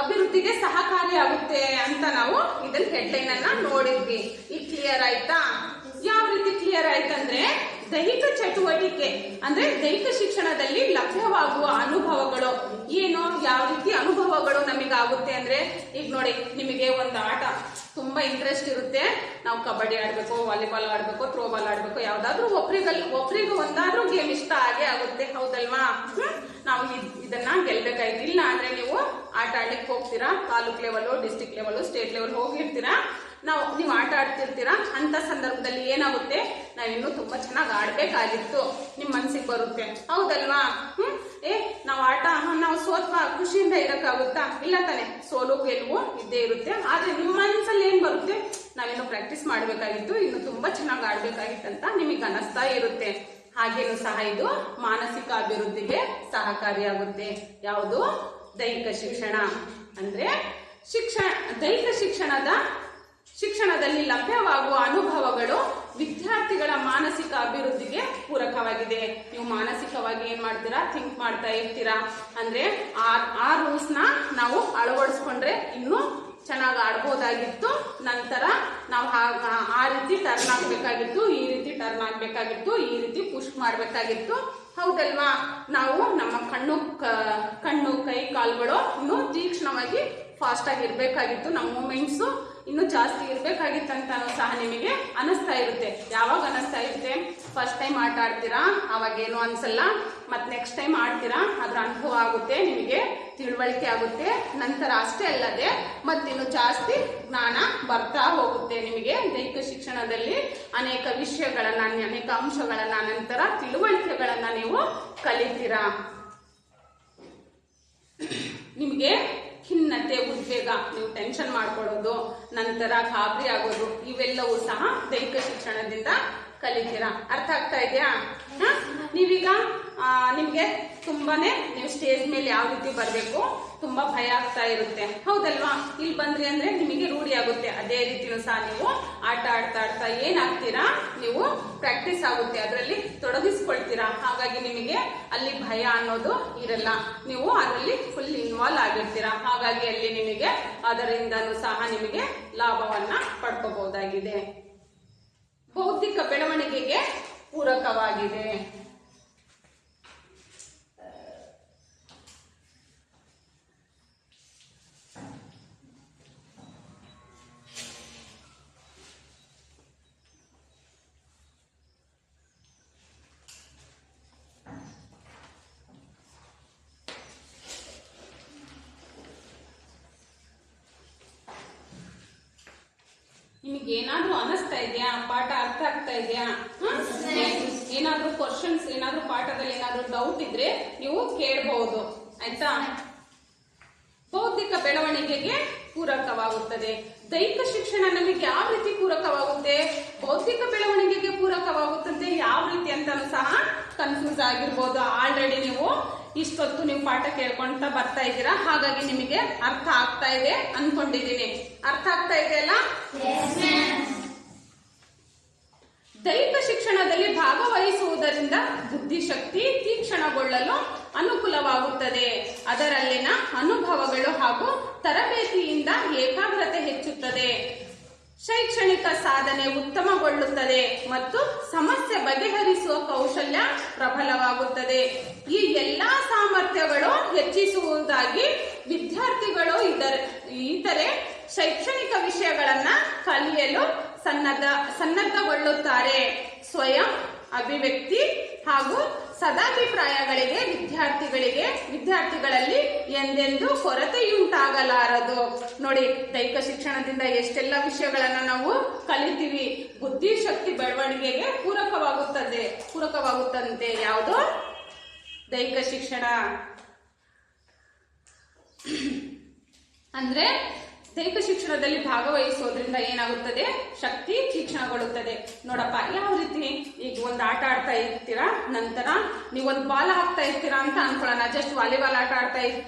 Speaker 1: ಅಭಿವೃದ್ಧಿಗೆ ಸಹಕಾರಿಯಾಗುತ್ತೆ ಅಂತ ನಾವು ಇದನ್ನ ಹೆಡ್ಲೈನ್ ಅನ್ನ ನೋಡಿದ್ವಿ. ಈಗ ಕ್ಲಿಯರ್ ಆಯ್ತಾ? ಯಾವ ರೀತಿ ಕ್ಲಿಯರ್ ಆಯ್ತಂದ್ರೆ ದೈಹಿಕ ಚಟುವಟಿಕೆ ಅಂದ್ರೆ ದೈಹಿಕ ಶಿಕ್ಷಣದಲ್ಲಿ ಲಭ್ಯವಾಗುವ ಅನುಭವಗಳು ಏನು, ಯಾವ ರೀತಿ ಅನುಭವಗಳು ನಮಗಾಗುತ್ತೆ ಅಂದ್ರೆ, ಈಗ ನೋಡಿ, ನಿಮಗೆ ಒಂದು ಆಟ ತುಂಬಾ ಇಂಟ್ರೆಸ್ಟ್ ಇರುತ್ತೆ. ನಾವು ಕಬಡ್ಡಿ ಆಡ್ಬೇಕು, ವಾಲಿಬಾಲ್ ಆಡ್ಬೇಕು, ಥ್ರೋಬಾಲ್ ಆಡ್ಬೇಕು, ಯಾವ್ದಾದ್ರು ಒಬ್ರಿಗೆ ಒಂದಾದ್ರೂ ಗೇಮ್ ಇಷ್ಟ ಆಗೇ ಆಗುತ್ತೆ. ಹೌದಲ್ವಾ? ನಾವು ಇದನ್ನ ಗೆಲ್ಬೇಕಾಯ್ತು. ಇಲ್ಲ ಅಂದ್ರೆ ನೀವು ಆಟ ಆಡ್ಲಿಕ್ಕೆ ಹೋಗ್ತೀರಾ, taluk level, district level, state level ಹೋಗಿರ್ತೀರಾ. ನೀವು ಆಟ ಆಡ್ತಿರ್ತೀರಾ. ಅಂತ ಸಂದರ್ಭದಲ್ಲಿ ಏನಾಗುತ್ತೆ, ನಾವಿನ್ನೂ ತುಂಬಾ ಚೆನ್ನಾಗಿ ಆಡ್ಬೇಕಾಗಿತ್ತು ನಿಮ್ ಮನ್ಸಿಗೆ ಬರುತ್ತೆ. ಹೌದಲ್ವಾ? ನಾವು ಸ್ವಲ್ಪ ಖುಷಿಯಿಂದ ಇರಕ್ಕಾಗುತ್ತಾ? ಇಲ್ಲ ತಾನೆ? ಸೋಲು ಗೆಲುವು ಇದ್ದೇ ಇರುತ್ತೆ. ಆದ್ರೆ ನಿಮ್ಮ ಮನ್ಸಲ್ಲಿ ಏನ್ ಬರುತ್ತೆ, ನಾವಿನ್ನು ಪ್ರಾಕ್ಟೀಸ್ ಮಾಡ್ಬೇಕಾಗಿತ್ತು, ಇನ್ನು ತುಂಬಾ ಚೆನ್ನಾಗಿ ಆಡ್ಬೇಕಾಗಿತ್ತು ಅಂತ ನಿಮಗೆ ಅನಿಸ್ತಾ ಇರುತ್ತೆ. ಹಾಗೇನು ಸಹ ಇದು ಮಾನಸಿಕ ಅಭಿವೃದ್ಧಿಗೆ ಸಹಕಾರಿಯಾಗುತ್ತೆ. ಯಾವುದು? ದೈಹಿಕ ಶಿಕ್ಷಣ. ಅಂದ್ರೆ ದೈಹಿಕ ಶಿಕ್ಷಣದಲ್ಲಿ ಲಭ್ಯವಾಗುವ ಅನುಭವಗಳು ವಿದ್ಯಾರ್ಥಿಗಳ ಮಾನಸಿಕ ಅಭಿವೃದ್ಧಿಗೆ ಪೂರಕವಾಗಿದೆ. ನೀವು ಮಾನಸಿಕವಾಗಿ ಏನ್ ಮಾಡ್ತೀರಾ? ಥಿಂಕ್ ಮಾಡ್ತಾ ಇರ್ತೀರಾ. ಅಂದ್ರೆ ಆ ರೂಲ್ಸ್ ನ ನಾವು ಅಳವಡಿಸ್ಕೊಂಡ್ರೆ ಇನ್ನೂ ಚೆನ್ನಾಗಿ ಆಡ್ಬೋದಾಗಿತ್ತು. ನಂತರ ನಾವು ಆ ರೀತಿ ಟರ್ನ್ ಆಗ್ಬೇಕಾಗಿತ್ತು, ಈ ರೀತಿ ಟರ್ನ್ ಆಗ್ಬೇಕಾಗಿತ್ತು, ಈ ರೀತಿ ಪುಷ್ ಮಾಡ್ಬೇಕಾಗಿತ್ತು. ಹೌದಲ್ವಾ? ನಾವು ನಮ್ಮ ಕಣ್ಣು ಕೈ ಕಾಲುಗಳು ಇನ್ನೂ ತೀಕ್ಷ್ಣವಾಗಿ ಫಾಸ್ಟ್ ಆಗಿ ಇರ್ಬೇಕಾಗಿತ್ತು. ನಮ್ಮ ಮೂಮೆಂಟ್ಸ್ ಇನ್ನೂ ಜಾಸ್ತಿ ಇರ್ಬೇಕಾಗಿತ್ತು ಅಂತಾನು ಸಹ ನಿಮಗೆ ಅನಿಸ್ತಾ ಇರುತ್ತೆ. ಯಾವಾಗ ಅನಿಸ್ತಾ ಇರುತ್ತೆ? ಫಸ್ಟ್ ಟೈಮ್ ಆಟ ಆಡ್ತೀರಾ, ಅವಾಗ ಏನು ಅನ್ಸಲ್ಲ. ಮತ್ತೆ ನೆಕ್ಸ್ಟ್ ಟೈಮ್ ಆಡ್ತೀರಾ, ಅದ್ರ ಅನುಭವ ಆಗುತ್ತೆ, ನಿಮಗೆ ತಿಳುವಳಿಕೆ ಆಗುತ್ತೆ. ನಂತರ ಅಷ್ಟೇ ಅಲ್ಲದೆ ಮತ್ತಿನ್ನು ಜಾಸ್ತಿ ಜ್ಞಾನ ಬರ್ತಾ ಹೋಗುತ್ತೆ ನಿಮಗೆ. ದೈಹಿಕ ಶಿಕ್ಷಣದಲ್ಲಿ ಅನೇಕ ವಿಷಯಗಳನ್ನ, ಅನೇಕ ಅಂಶಗಳನ್ನ, ನಂತರ ತಿಳುವಳಿಕೆಗಳನ್ನ ನೀವು ಕಲಿತೀರಾ. ನಿಮಗೆ ಖಿನ್ನತೆ, ಉದ್ವೇಗ, ನೀವು ಟೆನ್ಷನ್ ಮಾಡ್ಕೊಳ್ಳೋದು, ನಂತರ ಗಾಬರಿ ಆಗೋದು, ಇವೆಲ್ಲವೂ ಸಹ ದೈಹಿಕ ಶಿಕ್ಷಣದಿಂದ ಕಲಿತೀರಾ. ಅರ್ಥ ಆಗ್ತಾ ಇದೆಯಾ? ನೀವೀಗ ನಿಮ್ಗೆ ತುಂಬಾನೇ ನೀವು ಸ್ಟೇಜ್ ಮೇಲೆ ಯಾವ ರೀತಿ ಬರಬೇಕು ತುಂಬಾ ಭಯ ಆಗ್ತಾ ಇರುತ್ತೆ. ಹೌದಲ್ವಾ? ಇಲ್ಲಿ ಬಂದ್ರಿ ಅಂದ್ರೆ ನಿಮಗೆ ರೂಢಿ ಆಗುತ್ತೆ. ಅದೇ ರೀತಿನೂ ಸಹ ನೀವು ಆಟ ಆಡ್ತಾ ಏನಾಗ್ತೀರಾ? ನೀವು ಪ್ರಾಕ್ಟೀಸ್ ಆಗುತ್ತೆ, ಅದರಲ್ಲಿ ತೊಡಗಿಸ್ಕೊಳ್ತೀರಾ. ಹಾಗಾಗಿ ನಿಮಗೆ ಅಲ್ಲಿ ಭಯ ಅನ್ನೋದು ಇರಲ್ಲ. ನೀವು ಅದರಲ್ಲಿ ಫುಲ್ ಇನ್ವಾಲ್ವ್ ಆಗಿರ್ತೀರಾ. ಹಾಗಾಗಿ ಅಲ್ಲಿ ನಿಮಗೆ ಅದರಿಂದನೂ ಸಹ ನಿಮಗೆ ಲಾಭವನ್ನ ಪಡ್ಕೋಬಹುದಾಗಿದೆ. ಬೌದ್ಧಿಕ ಬೆಳವಣಿಗೆಗೆ ಪೂರಕವಾಗಿದೆ. ನಿಮಗೆ ಏನಾದ್ರೂ ಅನಿಸ್ತಾ ಇದೆಯಾ? ಪಾಠ ಅರ್ಥ ಆಗ್ತಾ ಇದೆಯಾ? ಏನಾದ್ರೂ ಕ್ವಶನ್ಸ್, ಏನಾದ್ರೂ ಪಾಠದಲ್ಲಿ ಏನಾದ್ರೂ ಡೌಟ್ ಇದ್ರೆ ನೀವು ಕೇಳಬಹುದು. ಆಯ್ತಾ? ಬೌದ್ಧಿಕ ಬೆಳವಣಿಗೆಗೆ ಪೂರಕವಾಗುತ್ತದೆ. ದೈಹಿಕ ಶಿಕ್ಷಣ ನಮಗೆ ಯಾವ ರೀತಿ ಪೂರಕವಾಗುತ್ತೆ? ಬೌದ್ಧಿಕ ಬೆಳವಣಿಗೆಗೆ ಪೂರಕವಾಗುತ್ತಂತೆ ಯಾವ ರೀತಿ ಅಂತಾನು ಸಹ ಕನ್ಫ್ಯೂಸ್ ಆಗಿರ್ಬೋದು. ಆಲ್ರೆಡಿ ನೀವು ಇಷ್ಟೊತ್ತು ನೀವು ಪಾಠ ಕೇಳ್ಕೊಂತ ಬರ್ತಾ ಇದ್ದೀರಾ. ಹಾಗಾಗಿ ನಿಮಗೆ ಅರ್ಥ ಆಗ್ತಾ ಇದೆ ಅನ್ಕೊಂಡಿದ್ದೀನಿ. ಅರ್ಥ ಆಗ್ತಾ ಇದೆ ಅಲ್ಲ? ದೈಹಿಕ ಶಿಕ್ಷಣದಲ್ಲಿ ಭಾಗವಹಿಸುವುದರಿಂದ ಬುದ್ಧಿಶಕ್ತಿ ತೀಕ್ಷ್ಣಗೊಳ್ಳಲು ಅನುಕೂಲವಾಗುತ್ತದೆ. ಅದರಲ್ಲಿನ ಅನುಭವಗಳು ಹಾಗೂ ತರಬೇತಿಯಿಂದ ಏಕಾಗ್ರತೆ ಹೆಚ್ಚುತ್ತದೆ. ಶೈಕ್ಷಣಿಕ ಸಾಧನೆ ಉತ್ತಮಗೊಳ್ಳುತ್ತದೆ ಮತ್ತು ಸಮಸ್ಯೆ ಬಗೆಹರಿಸುವ ಕೌಶಲ್ಯ ಪ್ರಬಲವಾಗುತ್ತದೆ. ಈ ಎಲ್ಲಾ ಸಾಮರ್ಥ್ಯಗಳು ಹೆಚ್ಚಿಸುವುದಾಗಿ ವಿದ್ಯಾರ್ಥಿಗಳು ಇತರೆ ಶೈಕ್ಷಣಿಕ ವಿಷಯಗಳನ್ನ ಕಲಿಯಲು ಸನ್ನದ್ಧಗೊಳ್ಳುತ್ತಾರೆ. ಸ್ವಯಂ ಅಭಿವ್ಯಕ್ತಿ ಹಾಗೂ ಸದಾಭಿಪ್ರಾಯಗಳಿಗೆ ವಿದ್ಯಾರ್ಥಿಗಳಲ್ಲಿ ಎಂದೆಂದೂ ಕೊರತೆಯುಂಟಾಗಲಾರದು. ನೋಡಿ, ದೈಹಿಕ ಶಿಕ್ಷಣದಿಂದ ಎಷ್ಟೆಲ್ಲ ವಿಷಯಗಳನ್ನ ನಾವು ಕಲಿತೀವಿ. ಬುದ್ಧಿಶಕ್ತಿ ಬೆಳವಣಿಗೆಗೆ ಪೂರಕವಾಗುತ್ತಂತೆ ಯಾವುದು? ದೈಹಿಕ ಶಿಕ್ಷಣ. ಅಂದ್ರೆ ದೈಹಿಕ ಶಿಕ್ಷಣದಲ್ಲಿ ಭಾಗವಹಿಸೋದ್ರಿಂದ ಏನಾಗುತ್ತದೆ? ಶಕ್ತಿ ತೀಕ್ಷ್ಣಗೊಳ್ಳುತ್ತದೆ. ನೋಡಪ್ಪ, ಯಾವ ರೀತಿ ಈಗ ಒಂದು ಆಟ ಆಡ್ತಾ ಇರ್ತೀರಾ, ನಂತರ ನೀವು ಒಂದು ಬಾಲ್ ಹಾಕ್ತಾ ಇರ್ತೀರಾ ಅಂತ ಅನ್ಕೊಳ್ಳೋಣ. ಜಸ್ಟ್ ವಾಲಿಬಾಲ್ ಆಟ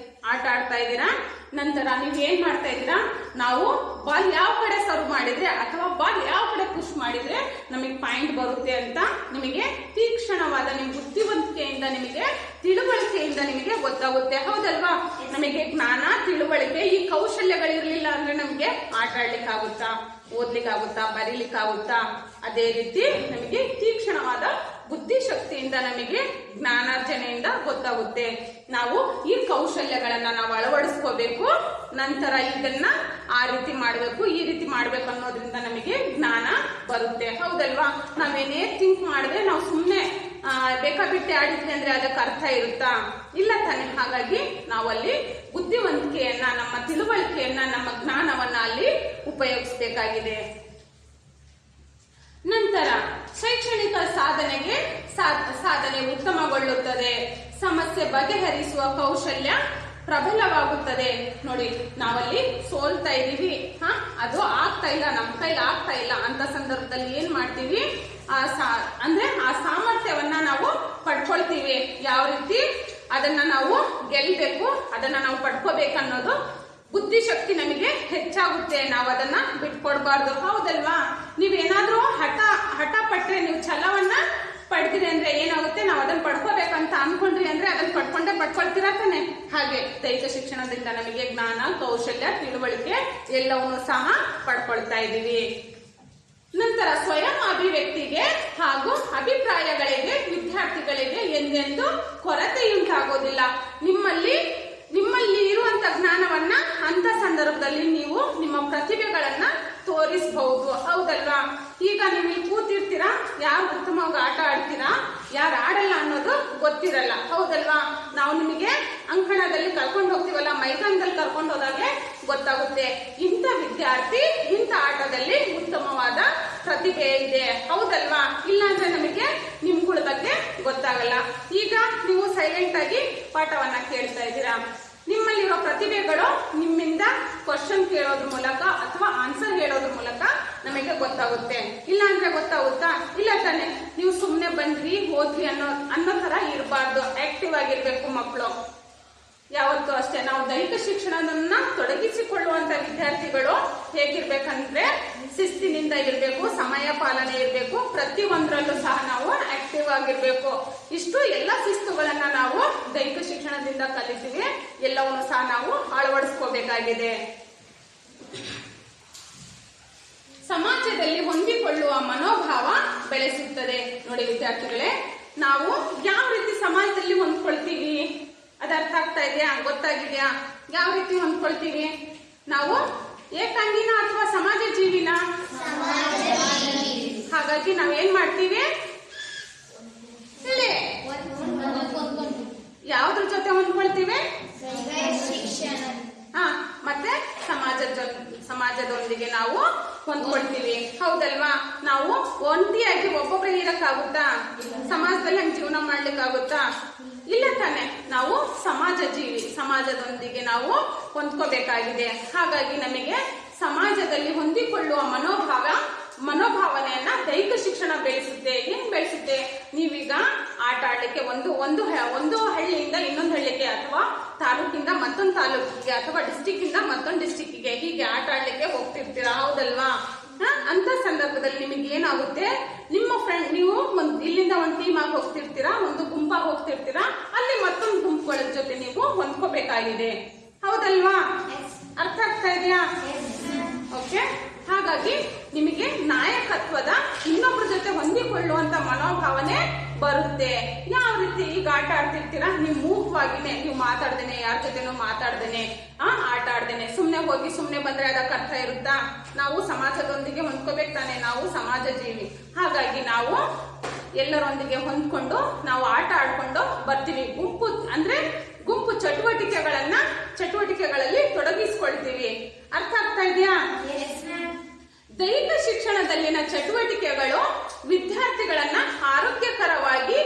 Speaker 1: ಆಡ್ತಾ ಇದ್ದೀರಾ. ನಂತರ ನೀವು ಏನ್ ಮಾಡ್ತಾ ಇದ್ದೀರಾ? ನಾವು ಬಾಲ್ ಯಾವ ಕಡೆ ಸರ್ವ್ ಮಾಡಿದ್ರೆ ಅಥವಾ ಬಾಲ್ ಯಾವ ಕಡೆ ಪುಷ್ ಮಾಡಿದ್ರೆ ನಮಗೆ ಪಾಯಿಂಟ್ ಬರುತ್ತೆ ಅಂತ ನಿಮಗೆ ತೀಕ್ಷ್ಣವಾದ ನಿಮ್ಮ ಬುದ್ಧಿವಂತಿಕೆಯಿಂದ, ನಿಮಗೆ ತಿಳುವಳಿಕೆಯಿಂದ ನಿಮಗೆ ಗೊತ್ತಾಗುತ್ತೆ. ಹೌದಲ್ವಾ? ನಮಗೆ ಜ್ಞಾನ, ತಿಳುವಳಿಕೆ, ಈ ಕೌಶಲ್ಯಗಳಿರ್ಲಿಲ್ಲ ಅಂದ್ರೆ ನಮಗೆ ಆಟ ಆಡ್ಲಿಕ್ಕಾಗುತ್ತಾ, ಓದ್ಲಿಕ್ಕಾಗುತ್ತಾ, ಬರೀಲಿಕ್ಕಾಗುತ್ತಾ? ಅದೇ ರೀತಿ ನಮಗೆ ತೀಕ್ಷ್ಣವಾದ ಬುದ್ಧಿಶಕ್ತಿಯಿಂದ, ನಮಗೆ ಜ್ಞಾನಾರ್ಜನೆಯಿಂದ ಗೊತ್ತಾಗುತ್ತೆ. ನಾವು ಈ ಕೌಶಲ್ಯಗಳನ್ನ ನಾವು ಅಳವಡಿಸ್ಕೋಬೇಕು. ನಂತರ ಇದನ್ನ ಆ ರೀತಿ ಮಾಡಬೇಕು, ಈ ರೀತಿ ಮಾಡ್ಬೇಕು ಅನ್ನೋದ್ರಿಂದ ನಮಗೆ ಜ್ಞಾನ ಬರುತ್ತೆ. ಹೌದಲ್ವಾ? ನಾವೇನೇ ಥಿಂಕ್ ಮಾಡಿದ್ರೆ, ನಾವು ಸುಮ್ಮನೆ ಬೇಕಾಬಿಟ್ಟೆ ಆಡಿದ್ವಿ ಅಂದ್ರೆ ಅದಕ್ಕೆ ಅರ್ಥ ಇರುತ್ತಾ? ಇಲ್ಲ ತಾನೆ. ಹಾಗಾಗಿ ನಾವಲ್ಲಿ ಬುದ್ಧಿವಂತಿಕೆಯನ್ನ, ನಮ್ಮ ತಿಳುವಳಿಕೆಯನ್ನ, ನಮ್ಮ ಜ್ಞಾನವನ್ನ ಅಲ್ಲಿ ಉಪಯೋಗಿಸಬೇಕಾಗಿದೆ. ನಂತರ ಶೈಕ್ಷಣಿಕ ಸಾಧನೆ ಉತ್ತಮಗೊಳ್ಳುತ್ತದೆ. ಸಮಸ್ಯೆ ಬಗೆಹರಿಸುವ ಕೌಶಲ್ಯ ಪ್ರಬಲವಾಗುತ್ತದೆ. ನೋಡಿ, ನಾವಲ್ಲಿ ಸೋಲ್ತಾ ಇದೀವಿ, ಅದು ಆಗ್ತಾ ಇಲ್ಲ, ನಮ್ಮ ಕೈಲಿ ಆಗ್ತಾ ಇಲ್ಲ ಅಂತ ಸಂದರ್ಭದಲ್ಲಿ ಏನ್ ಮಾಡ್ತೀವಿ? ಅಂದ್ರೆ ಆ ಸಾಮರ್ಥ್ಯವನ್ನ ನಾವು ಯಾವ ರೀತಿ ಅದನ್ನ ನಾವು ಗೆಲ್ಬೇಕು, ಅದನ್ನ ನಾವು ಪಡ್ಕೋಬೇಕನ್ನೋದು ಬುದ್ಧಿಶಕ್ತಿ ನಮಗೆ ಹೆಚ್ಚಾಗುತ್ತೆ. ನಾವು ಅದನ್ನ ಬಿಟ್ಕೊಡ್ಬಾರ್ದು. ಹೌದಲ್ವಾ? ನೀವೇನಾದ್ರೂ ಹಠ ಪಟ್ರೆ, ನೀವು ಛಲವನ್ನ ಪಡ್ತೀರಿ ಅಂದ್ರೆ ಏನಾಗುತ್ತೆ, ನಾವು ಅದನ್ನ ಪಡ್ಕೋಬೇಕಂತ ಅನ್ಕೊಂಡ್ರಿ ಅಂದ್ರೆ ಅದನ್ನ ಪಡ್ಕೊಳ್ತೀರಾ ತಾನೆ. ಹಾಗೆ ದೈಹಿಕ ಶಿಕ್ಷಣದಿಂದ ನಮಗೆ ಜ್ಞಾನ, ಕೌಶಲ್ಯ, ತಿಳುವಳಿಕೆ ಎಲ್ಲವನ್ನೂ ಸಹ ಪಡ್ಕೊಳ್ತಾ ಇದ್ದೀವಿ. ನಂತರ ಸ್ವಯಂ ಅಭಿವ್ಯಕ್ತಿಗೆ ಹಾಗೂ ಅಭಿಪ್ರಾಯಗಳಿಗೆ ವಿದ್ಯಾರ್ಥಿಗಳಿಗೆ ಎಂದೆಂದೂ ಕೊರತೆಯುಂಟಾಗೋದಿಲ್ಲ. ನಿಮ್ಮಲ್ಲಿ ಇರುವಂತ ಜ್ಞಾನವನ್ನ ಅಂತ ಸಂದರ್ಭದಲ್ಲಿ ನೀವು ನಿಮ್ಮ ಪ್ರತಿಭೆಗಳನ್ನ ತೋರಿಸಬಹುದು. ಹೌದಲ್ವಾ? ಈಗ ನೀವು ಇಲ್ಲಿ ಕೂತಿರ್ತೀರಾ, ಯಾರು ಉತ್ತಮವಾಗಿ ಆಟ ಆಡ್ತೀರಾ, ಯಾರು ಆಡಲ್ಲ ಅನ್ನೋದು ಗೊತ್ತಿರಲ್ಲ. ಹೌದಲ್ವಾ? ನಾವು ನಿಮಗೆ ಅಂಕಣದಲ್ಲಿ ಕರ್ಕೊಂಡು ಹೋಗ್ತೀವಲ್ಲ, ಮೈದಾನದಲ್ಲಿ ಕರ್ಕೊಂಡು ಹೋದಾಗೆ ಗೊತ್ತಾಗುತ್ತೆ ಇಂಥ ವಿದ್ಯಾರ್ಥಿ ಇಂಥ ಆಟದಲ್ಲಿ ಉತ್ತಮವಾದ ಪ್ರತಿಭೆ ಇದೆ. ಹೌದಲ್ವಾ? ಇಲ್ಲಾಂದ್ರೆ ನಮಗೆ ನಿಮ್ಗಳ ಬಗ್ಗೆ ಗೊತ್ತಾಗಲ್ಲ. ಈಗ ನೀವು ಸೈಲೆಂಟ್ ಆಗಿ ಪಾಠವನ್ನ ಕೇಳ್ತಾ ಇದ್ದೀರಾ. ನಿಮ್ಮಲ್ಲಿರೋ ಪ್ರತಿಭೆಗಳು ನಿಮ್ಮಿಂದ ಕ್ವಶನ್ ಕೇಳೋದ್ರ ಮೂಲಕ ಅಥವಾ ಆನ್ಸರ್ ಹೇಳೋದ್ರ ಮೂಲಕ ನಮಗೆ ಗೊತ್ತಾಗುತ್ತೆ. ಇಲ್ಲ ಅಂದ್ರೆ ಗೊತ್ತಾಗುತ್ತಾ? ಇಲ್ಲ ತಾನೆ. ನೀವು ಸುಮ್ಮನೆ ಬಂದ್ರಿ ಹೋದ್ರಿ ಅನ್ನೋ ತರ ಇರಬಾರ್ದು. ಆಕ್ಟಿವ್ ಆಗಿರ್ಬೇಕು ಮಕ್ಕಳು. ಯಾವತ್ತೂ ಅಷ್ಟೇ ನಾವು ದೈಹಿಕ ಶಿಕ್ಷಣವನ್ನ ತೊಡಗಿಸಿಕೊಳ್ಳುವಂತ ವಿದ್ಯಾರ್ಥಿಗಳು ಹೇಗಿರ್ಬೇಕಂದ್ರೆ ಶಿಸ್ತಿನಿಂದ ಇರಬೇಕು, ಸಮಯ ಪಾಲನೆ ಇರಬೇಕು, ಪ್ರತಿಯೊಂದರಲ್ಲೂ ಸಹ ನಾವು ಆಕ್ಟಿವ್ ಆಗಿರ್ಬೇಕು. ಇಷ್ಟು ಎಲ್ಲ ಶಿಸ್ತುಗಳನ್ನ ನಾವು ದೈಹಿಕ ಶಿಕ್ಷಣದಿಂದ ಕಲಿತೀವಿ. ಎಲ್ಲವನ್ನು ಸಹ ನಾವು ಅಳವಡಿಸ್ಕೋಬೇಕಾಗಿದೆ. ಸಮಾಜದಲ್ಲಿ ಹೊಂದಿಕೊಳ್ಳುವ ಮನೋಭಾವ ಬೆಳೆಸುತ್ತದೆ. ನೋಡಿ ವಿದ್ಯಾರ್ಥಿಗಳೇ, ನಾವು ಯಾವ ರೀತಿ ಸಮಾಜದಲ್ಲಿ ಹೊಂದ್ಕೊಳ್ತೀವಿ ಅದ ಅರ್ಥ ಆಗ್ತಾ ಇದೆಯಾ? ಗೊತ್ತಾಗಿದೆಯಾ? ಯಾವ ರೀತಿ ಹೊಂದ್ಕೊಳ್ತೀವಿ ನಾವು? ಏಕಾಂಗಿನ ಅಥವಾ ಸಮಾಜ ಜೀವಿನ? ಹಾಗಾಗಿ ನಾವ್ ಏನ್ ಮಾಡ್ತೀವಿ ಹೇಳಿ? ಯಾವ್ದ್ರ ಜೊತೆ ಹೊಂದ್ಕೊಳ್ತೀವಿ? ಮತ್ತೆ ಸಮಾಜದೊಂದಿಗೆ ನಾವು ಹೊಂದ್ಕೊಳ್ತೀವಿ. ಹೌದಲ್ವಾ? ನಾವು ಒಂಟಿಯಾಗಿ ಒಬ್ಬೊಬ್ಬರೇ ಇರಕ್ಕಾಗುತ್ತಾ? ಸಮಾಜದಲ್ಲಿ ಹಂಗೆ ಜೀವನ ಮಾಡ್ಲಿಕ್ಕಾಗುತ್ತಾ? ಇಲ್ಲ ತಾನೆ. ನಾವು ಸಮಾಜ ಜೀವಿ, ಸಮಾಜದೊಂದಿಗೆ ನಾವು ಹೊಂದ್ಕೋಬೇಕಾಗಿದೆ. ಹಾಗಾಗಿ ನಮಗೆ ಸಮಾಜದಲ್ಲಿ ಹೊಂದಿಕೊಳ್ಳುವ ಮನೋಭಾವನೆಯನ್ನ ದೈಹಿಕ ಶಿಕ್ಷಣ ಬೆಳೆಸುತ್ತೆ. ಏನ್ ಬೆಳೆಸುತ್ತೆ? ನೀವೀಗ ಆಟ ಆಡ್ಲಿಕ್ಕೆ ಒಂದು ಹಳ್ಳಿಯಿಂದ ಇನ್ನೊಂದು ಹಳ್ಳಿಗೆ ಅಥವಾ ತಾಲೂಕಿಂದ ಮತ್ತೊಂದು ತಾಲೂಕಿಗೆ ಅಥವಾ ಡಿಸ್ಟಿಕ್ ಇಂದ ಮತ್ತೊಂದು ಡಿಸ್ಟಿಕ್ಗೆ ಹೀಗೆ ಆಟ ಆಡ್ಲಿಕ್ಕೆ ಹೋಗ್ತಿರ್ತೀರಾ. ಹೌದಲ್ವಾ? ಅಂತ ಸಂದರ್ಭದಲ್ಲಿ ನಿಮಗೆ ಏನಾಗುತ್ತೆ, ನಿಮ್ಮ ಫ್ರೆಂಡ್ ನೀವು ಇಲ್ಲಿಂದ ಒಂದು ಟೀಮ್ ಆಗಿ ಹೋಗ್ತಿರ್ತೀರಾ, ಒಂದು ಗುಂಪಾಗಿ ಹೋಗ್ತಿರ್ತೀರಾ, ಅಲ್ಲಿ ಮತ್ತೊಂದು ಗುಂಪುಗಳ ಜೊತೆ ನೀವು ಹೊಂದ್ಕೋಬೇಕಾಗಿದೆ. ಹೌದಲ್ವಾ? ಅರ್ಥ ಆಗ್ತಾ ಇದೆಯಾ? ಓಕೆ. ಹಾಗಾಗಿ ನಿಮಗೆ ನಾಯಕತ್ವದ ಇನ್ನೊಬ್ಬರ ಜೊತೆ ಹೊಂದಿಕೊಳ್ಳುವಂತ ಮನೋಭಾವನೆ ಬರುತ್ತೆ. ಯಾವ ರೀತಿ? ಈಗ ಆಟ ಆಡ್ತಿರ್ತೀರಾ, ನೀವು ಮೂಕವಾಗಿನೇ, ನೀವು ಮಾತಾಡ್ದೇನೆ, ಯಾರ ಜೊತೆನೂ ಮಾತಾಡ್ದೇನೆ, ಆಟ ಆಡ್ದೇನೆ ಸುಮ್ನೆ ಹೋಗಿ ಸುಮ್ನೆ ಬಂದ್ರೆ ಅದಕ್ಕೆ ಅರ್ಥ ಇರುತ್ತಾ? ನಾವು ಸಮಾಜದೊಂದಿಗೆ ಹೊಂದ್ಕೋಬೇಕು ತಾನೆ. ನಾವು ಸಮಾಜ ಜೀವಿ. ಹಾಗಾಗಿ ನಾವು ಎಲ್ಲರೊಂದಿಗೆ ಹೊಂದ್ಕೊಂಡು ನಾವು ಆಟ ಆಡ್ಕೊಂಡು ಬರ್ತೀವಿ. ಗುಂಪು ಚಟುವಟಿಕೆಗಳಲ್ಲಿ ತೊಡಗಿಸ್ಕೊಳ್ತೀವಿ. ಅರ್ಥ ಆಗ್ತಾ ಇದೆಯಾ? ದೈಹಿಕ ಶಿಕ್ಷಣದಲ್ಲಿನ ಚಟುವಟಿಕೆಗಳು ವಿದ್ಯಾರ್ಥಿಗಳನ್ನ ಆರೋಗ್ಯಕರವಾಗಿ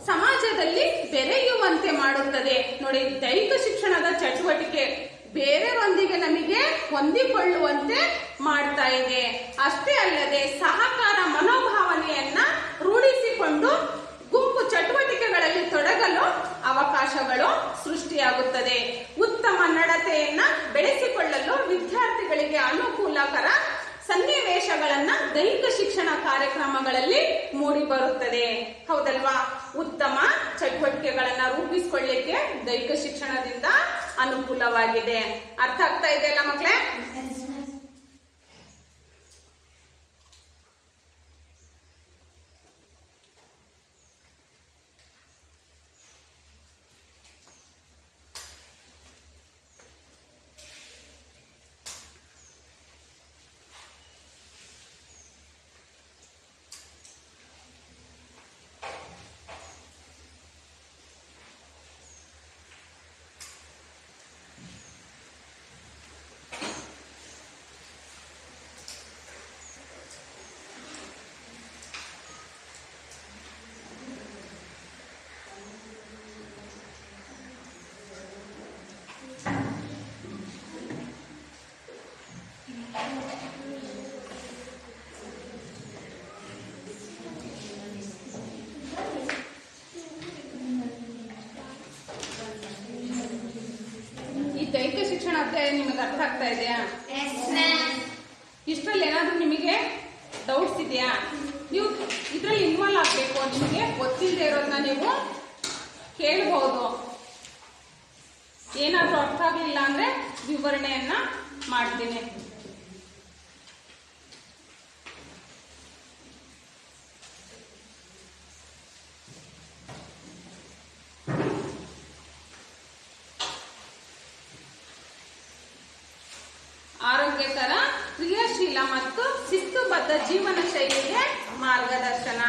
Speaker 1: ಸಮಾಜದಲ್ಲಿ ಬೆರೆಯುವಂತೆ ಮಾಡುತ್ತದೆ. ನೋಡಿ, ದೈಹಿಕ ಶಿಕ್ಷಣದ ಚಟುವಟಿಕೆ ಬೇರೆಯವರೊಂದಿಗೆ ನಮಗೆ ಹೊಂದಿಕೊಳ್ಳುವಂತೆ ಮಾಡ್ತಾ ಇದೆ. ಅಷ್ಟೇ ಅಲ್ಲದೆ ಸಹಕಾರ ಮನೋಭಾವನೆಯನ್ನ ರೂಢಿಸಿಕೊಂಡು ಗುಂಪು ಚಟುವಟಿಕೆಗಳಲ್ಲಿ ತೊಡಗಲು ಅವಕಾಶಗಳು ಸೃಷ್ಟಿಯಾಗುತ್ತದೆ. ಉತ್ತಮ ನಡತೆಯನ್ನ ಬೆಳೆಸಿಕೊಳ್ಳಲು ವಿದ್ಯಾರ್ಥಿಗಳಿಗೆ ಅನುಕೂಲಕರ ಸನ್ನಿವೇಶಗಳನ್ನ ದೈಹಿಕ ಶಿಕ್ಷಣ ಕಾರ್ಯಕ್ರಮಗಳಲ್ಲಿ ಮೂಡಿ ಬರುತ್ತದೆ. ಹೌದಲ್ವಾ? ಉತ್ತಮ ಚಟುವಟಿಕೆಗಳನ್ನ ರೂಪಿಸಿಕೊಳ್ಳಲಿಕ್ಕೆ ದೈಹಿಕ ಶಿಕ್ಷಣದಿಂದ ಅನುಕೂಲವಾಗಿದೆ. ಅರ್ಥ ಆಗ್ತಾ ಇದೆಯಲ್ಲ ಮಕ್ಕಳೇ? ಅಧ್ಯಾಯ ನಿಮಗೆ ಅರ್ಥ ಆಗ್ತಾ ಇದೆಯಾ? ಇಷ್ಟರಲ್ಲಿ ಏನಾದ್ರೂ ನಿಮಗೆ ಡೌಟ್ಸ್ ಇದೆಯಾ? ನೀವು ಇದ್ರಲ್ಲಿ ಇನ್ವಾಲ್ವ್ ಆಗ್ಬೇಕು. ನಿಮಗೆ ಗೊತ್ತಿಲ್ಲದೆ ಇರೋದನ್ನ ನೀವು ಕೇಳಬಹುದು. ಏನಾದ್ರೂ ಅರ್ಥ ಆಗಲಿಲ್ಲ ಅಂದ್ರೆ ವಿವರಣೆಯನ್ನ ಮಾಡ್ತೀನಿ. ಆರೋಗ್ಯಕರ, ಕ್ರಿಯಾಶೀಲ ಮತ್ತು ಶಿಸ್ತುಬದ್ಧ ಜೀವನ ಶೈಲಿಗೆ ಮಾರ್ಗದರ್ಶನ.